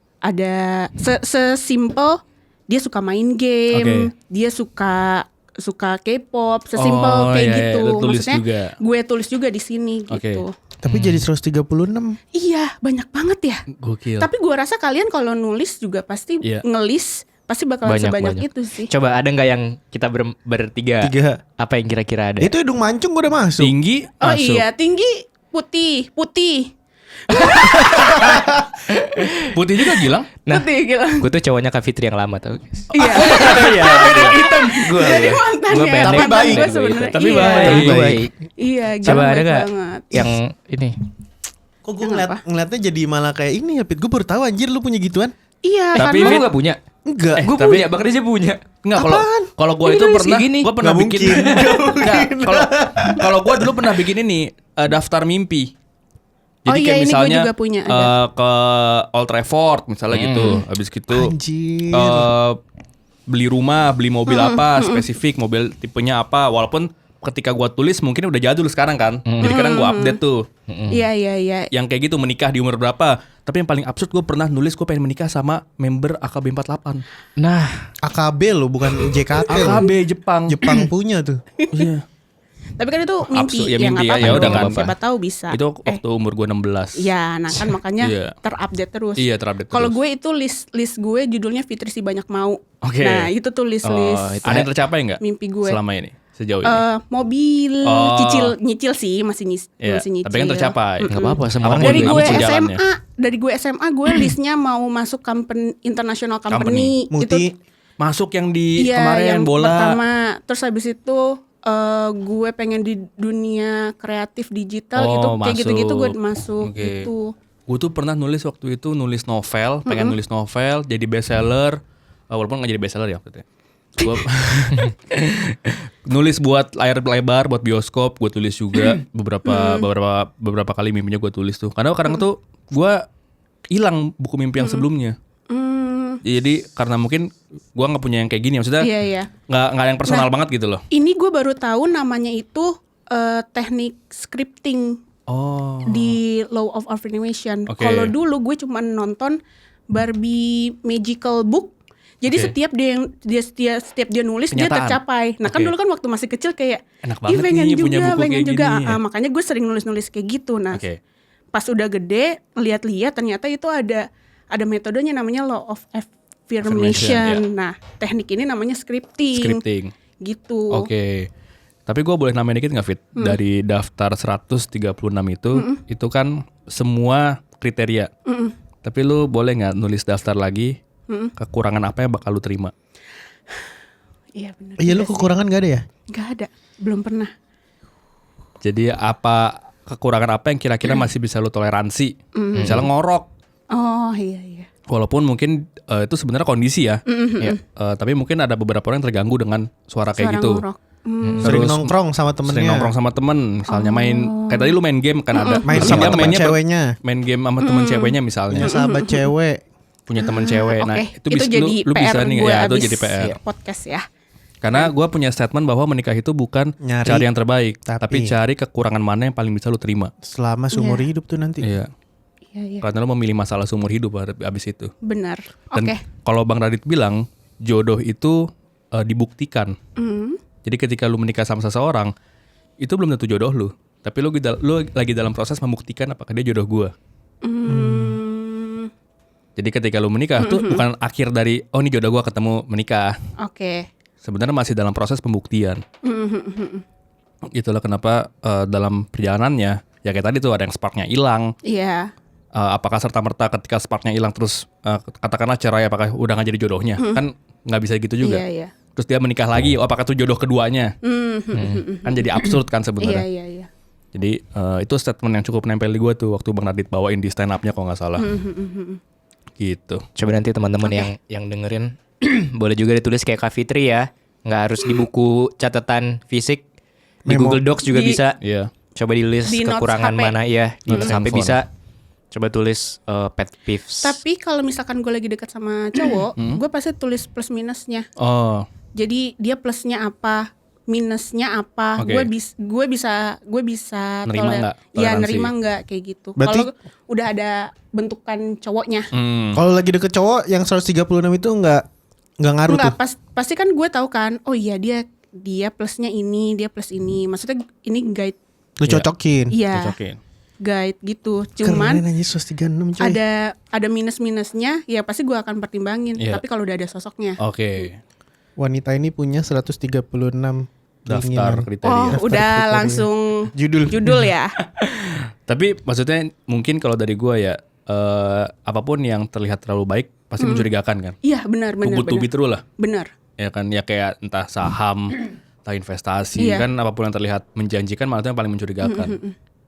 sesimpel dia suka main game, Oke. dia suka K-pop, sesimpel Oh, kayak iya, gitu. lu tulis Maksudnya juga. gue tulis juga di sini Oke. gitu. Tapi jadi 136. Iya, banyak banget ya. Gokil. Tapi gue rasa kalian kalau nulis juga pasti Iya. ngelis pasti bakalan Banyak, sebanyak banyak. itu sih. Coba ada nggak yang kita bertiga? 3. Apa yang kira-kira ada? Itu hidung mancung gue udah masuk. Tinggi Oh masuk. iya, tinggi putih. Putih juga Gilang. Nah, Putih gila. gue tuh cowoknya Kak Fitri yang lama tau guys. Iya. Iya. Hitam. Gue Jadi mantannya. Gue pendek. Tapi baik. Gue sebenarnya. Tapi iya. baik. Tapi gue baik. Iya, Coba Gilang ada baik nggak banget. yang ini? Kok gue ngeliatnya jadi malah kayak ini ya Pit. Gue baru tahu anjir lu punya gituan. Iya, Tapi Lu karena nggak punya? Enggak. Gue tapi- punya, Bang Reza punya. Enggak, kalau gue Ini itu nulis pernah kayak gini. gue pernah Nggak bikin mungkin. Nggak, kalau gue dulu pernah bikin ini daftar mimpi. Oh iya, ini gue misalnya juga punya, ada. ke Old Trafford misalnya gitu. Habis gitu Anjir. beli rumah, beli mobil apa, spesifik mobil tipenya apa. Walaupun ketika gue tulis mungkin udah jadul sekarang kan. Jadi kadang gue update tuh. Iya. Yang kayak gitu menikah di umur berapa. Tapi yang paling absurd gue pernah nulis gue pengen menikah sama member AKB48. Nah, AKB lo bukan JKT lo. AKB Jepang. Jepang punya tuh. Iya. Tapi kan itu mimpi, Absurd, ya yang mimpi ya, apa-apa ya udah dong, kan. siapa tahu bisa. Itu waktu umur gue 16. Ya, nah kan makanya Iya. terupdate terus. Iya, terupdate Kalau terus. gue itu list gue judulnya Fitri si banyak mau. Oke. Nah, itu tuh list itu. Ada yang tercapai nggak mimpi gue. selama ini sejauh ini? Mobil, Oh. nyicil sih, masih Iya, masih nyicil. tapi kan tercapai. nggak apa-apa semua Apapun orang Dari Apapun gue jalannya. SMA, gue listnya mau masuk international company. Multi. Itu Masuk yang di iya, kemarin yang bola. pertama. Terus habis itu gue pengen di dunia kreatif digital Oh, itu kayak masuk. gitu-gitu gue masuk Oke. gitu. Gue tuh pernah nulis waktu itu nulis novel, pengen nulis novel, jadi bestseller, walaupun nggak jadi bestseller ya waktu itu. Gue nulis buat layar lebar, buat bioskop, gue tulis juga beberapa kali mimpinya gue tulis tuh. Karena kadang tuh gue hilang buku mimpi yang sebelumnya. Jadi karena mungkin gue nggak punya yang kayak gini, maksudnya Iya. nggak yang personal banget gitu loh. Ini gue baru tahu namanya itu teknik scripting Oh. di Law of Affirmation. Oke. Kalau dulu gue cuma nonton Barbie Magical Book. Jadi Oke. setiap dia nulis dia Kenyataan. tercapai. Nah kan Oke. dulu kan waktu masih kecil kayak Enak "Ih, banget pengen nih juga, punya buku pengen kayak juga. gini." Makanya gue sering nulis-nulis kayak gitu. Nah Oke. pas udah gede lihat-lihat ternyata itu ada metodenya namanya Law of Affirmation, Affirmation. ya. Nah teknik ini namanya scripting. Scripting. Gitu. Oke. Tapi gue boleh namain dikit gak Fit? Dari daftar 136 itu kan semua kriteria. Tapi lu boleh gak nulis daftar lagi kekurangan apa yang bakal lu terima? Iya benar. Iya lu kekurangan gak ada ya? Gak ada, belum pernah. Jadi kekurangan apa yang kira-kira masih bisa lu toleransi? Misalnya ngorok. Oh iya. Walaupun mungkin itu sebenarnya kondisi ya. Ya, tapi mungkin ada beberapa orang yang terganggu dengan suara kayak Suara gitu. ngorok. Sering Terus nongkrong sama temennya. Sering nongkrong sama temen, misalnya main kayak tadi lu main game kan ada. Main Tapi sama dia temen mainnya ceweknya. main game sama temen ceweknya misalnya. Punya sahabat cewek. Punya temen cewek. Nah, Oke, itu bisa jadi lu PR bisa nih gue ya, itu abis jadi PR. podcast ya. Karena gue punya statement bahwa menikah itu bukan Nyari, cari yang terbaik, tapi tapi cari kekurangan mana yang paling bisa lu terima. Selama seumur hidup tuh nanti. Iya. Iya, iya. Karena lu memilih masalah seumur hidup abis itu. Benar. Dan Oke. kalau Bang Radit bilang jodoh itu dibuktikan. Hmm. Jadi ketika lu menikah sama seseorang, itu belum tentu jodoh lu. Tapi lu lagi dalam proses membuktikan apakah dia jodoh gua. Jadi ketika lu menikah tuh bukan akhir dari oh ini jodoh gua ketemu menikah. Oke. Sebenarnya masih dalam proses pembuktian. Itulah kenapa dalam perjalanannya ya kayak tadi tuh ada yang sparknya hilang. Iya. Apakah serta-merta ketika sparknya hilang terus katakanlah cerai apakah udah gak jadi jodohnya? Kan nggak bisa gitu juga. Iya, iya. Terus dia menikah lagi, oh, apakah itu jodoh keduanya? Kan jadi absurd kan Iya, sebenarnya. iya, iya. Jadi itu statement yang cukup nempel di gue tuh waktu Bang Radit bawain di stand up-nya kalau nggak salah. Gitu. Coba nanti teman-teman yang dengerin boleh juga ditulis kayak Kak Fitri ya. Nggak harus di buku catatan fisik. Di Memo. Google Docs juga Di- bisa. Iya. Coba di list Di notes kekurangan HP. mana ya. Di notes HP handphone. bisa. Coba tulis pet peeves. Tapi kalau misalkan gue lagi dekat sama cowok, gue pasti tulis plus minusnya. Oh, Jadi dia plusnya apa, minusnya apa, Oke. gue bisa Nerima nggak? Iya, Toleransi. nerima nggak kayak gitu. Berarti- Kalau udah ada bentukan cowoknya. Kalau lagi deket cowok yang 136 itu nggak ngaruh Enggak, tuh. pasti kan gue tahu kan. Oh iya dia plusnya ini, dia plus ini. Maksudnya ini guide. Lu cocokin. Iya, cocokin. guide gitu. Cuman Keren aja 136 coy. ada minus-minusnya, ya pasti gue akan pertimbangin. Iya. Tapi kalau udah ada sosoknya. Oke. Wanita ini punya 136 Daftar keinginan. kriteria. Oh, Daftar udah kriteria. langsung Judul. ya. Tapi maksudnya mungkin kalau dari gue ya apapun yang terlihat terlalu baik pasti mencurigakan kan. Iya, benar. Too good to be true lah. Benar. Ya kan ya kayak entah saham, entah investasi Iya. kan apapun yang terlihat menjanjikan malah itu yang paling mencurigakan.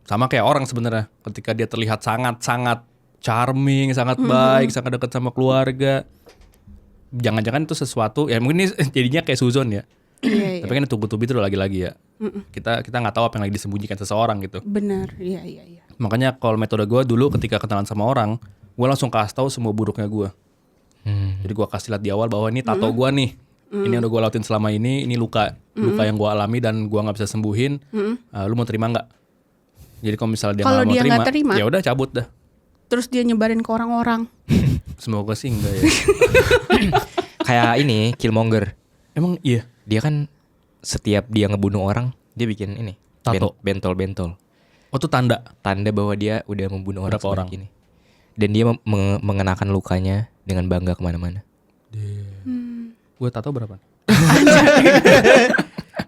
Sama kayak orang sebenarnya ketika dia terlihat sangat-sangat charming, sangat baik, sangat dekat sama keluarga. Jangan-jangan itu sesuatu ya mungkin ini jadinya kayak suzon ya. Iya, Tapi kan itu butuh itu lagi-lagi ya. Kita nggak tahu apa yang lagi disembunyikan seseorang gitu. benar. Iya. Makanya kalau metode gue dulu ketika kenalan sama orang, gue langsung kasih tahu semua buruknya gue. Jadi gue kasih lihat di awal bahwa ini tato gue nih. Ini yang udah gue lautin selama ini luka yang gue alami dan gue nggak bisa sembuhin. Lu mau terima nggak? Jadi kalau misalnya dia Kalau nggak mau dia nggak terima? ya udah cabut dah. Terus dia nyebarin ke orang-orang. Semoga sih enggak ya. Kayak ini Killmonger. Emang iya. Dia kan setiap dia ngebunuh orang, dia bikin ini Tato. bentol-bentol. Oh tuh tanda. Tanda bahwa dia udah membunuh orang Berapa orang? sebanyak ini. Dan dia mengenakan lukanya dengan bangga kemana-mana. Gue tato berapa?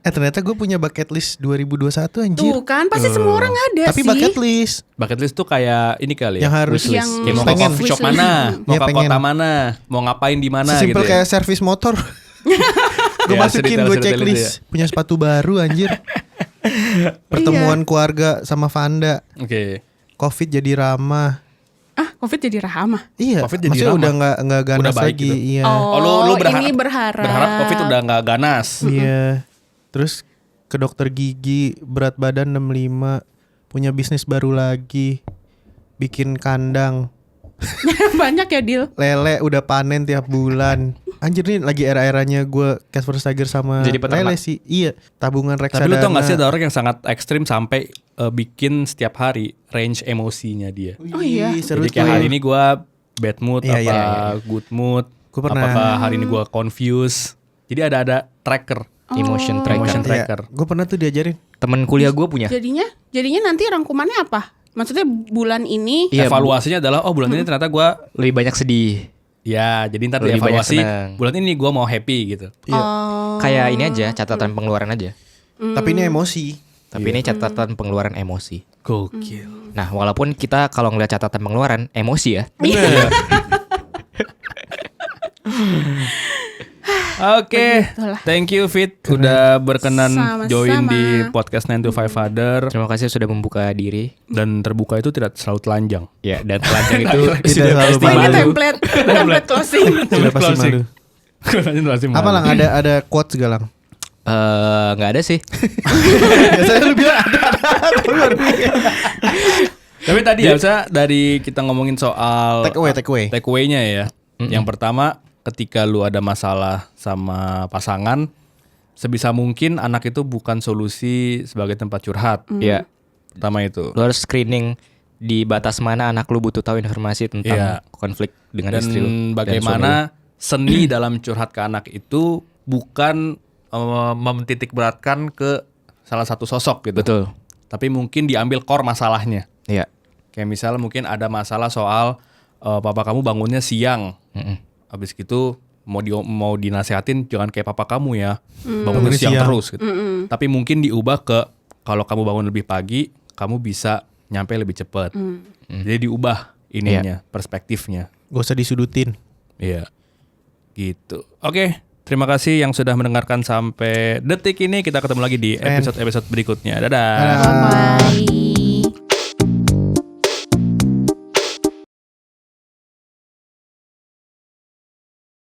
Ternyata gue punya bucket list 2021 anjir. Tuh kan pasti semua orang ada Tapi sih. bucket list Bucket list tuh kayak ini kali ya. yang harus Wishlist. Yang Kayak mau ke pengen. coffee shop Wishlist. mana, mau Iya, ke pengen. kota mana, mau ngapain di mana gitu sesimpel ya. kayak servis motor. Gue Ya, masukin sedetail- gue sedetail itu checklist punya sepatu baru anjir. Pertemuan keluarga sama Vanda. Oke. Covid jadi ramah. Ah, Covid jadi rahama. Iya, Covid jadi maksudnya ramah. udah nggak ganas Udah baik lagi. gitu. Iya. Oh, lu ini berharap. berharap Covid udah nggak ganas. Iya. Terus ke dokter gigi, berat badan 65, punya bisnis baru lagi, bikin kandang, Banyak ya, Dil. lele udah panen tiap bulan. Anjir nih lagi era-eranya gue Cat vs Tiger sama Jadi peternak. lele sih. Iya, tabungan reksadana. Tapi lu tau gak sih ada orang yang sangat ekstrim sampai bikin setiap hari range emosinya dia. Oh iya. Seru Jadi kayak tuh. hari ini gue bad mood, Iya, apa iya, good mood, Gua pernah. apakah hari ini gue confused. Jadi ada tracker, Emotion tracker. emotion tracker. Gue pernah tuh diajarin. Temen kuliah gue punya. Jadinya nanti rangkumannya apa? Maksudnya bulan ini Iya, Evaluasinya adalah oh bulan ini ternyata gue lebih banyak sedih. ya jadi ntar Lebih banyak dievaluasi senang. bulan ini gue mau happy gitu. Iya. Kayak ini aja catatan pengeluaran aja. Tapi ini emosi. Tapi ini catatan pengeluaran emosi. Gokil. Nah, walaupun kita kalau ngeliat catatan pengeluaran emosi ya. Oke, Begitulah. thank you Fit udah berkenan Sama-sama. join di podcast 9 to 5 Father. Terima kasih sudah membuka diri. Dan terbuka itu tidak selalu telanjang. Ya, dan telanjang itu Tidak selalu Oh, ini malu. template closing. Sudah pasti malu. Apa lang ada quotes gak lang? nggak ada sih. Biasanya lu bilang ada tapi baru bilang. Tapi tadi ya, dari kita ngomongin soal Take away. take away-nya ya. Yang pertama, ketika lu ada masalah sama pasangan, sebisa mungkin anak itu bukan solusi sebagai tempat curhat. Ya, Pertama itu. lu harus screening di batas mana anak lu butuh tahu informasi tentang Iya. konflik dengan Dan istri lu. bagaimana seni dalam curhat ke anak itu bukan mentitik beratkan ke salah satu sosok gitu. Betul. Tapi mungkin diambil core masalahnya. Iya. Kayak misalnya mungkin ada masalah soal papa kamu bangunnya siang. Habis gitu mau dinasehatin jangan kayak papa kamu ya. Bangunnya Bangunnya siang siang. terus gitu. Tapi mungkin diubah ke kalau kamu bangun lebih pagi, kamu bisa nyampe lebih cepat. Jadi diubah ininya, perspektifnya. Gak usah disudutin. Iya. Gitu. Oke, terima kasih yang sudah mendengarkan sampai detik ini. Kita ketemu lagi di episode-episode berikutnya. Dadah. Bye.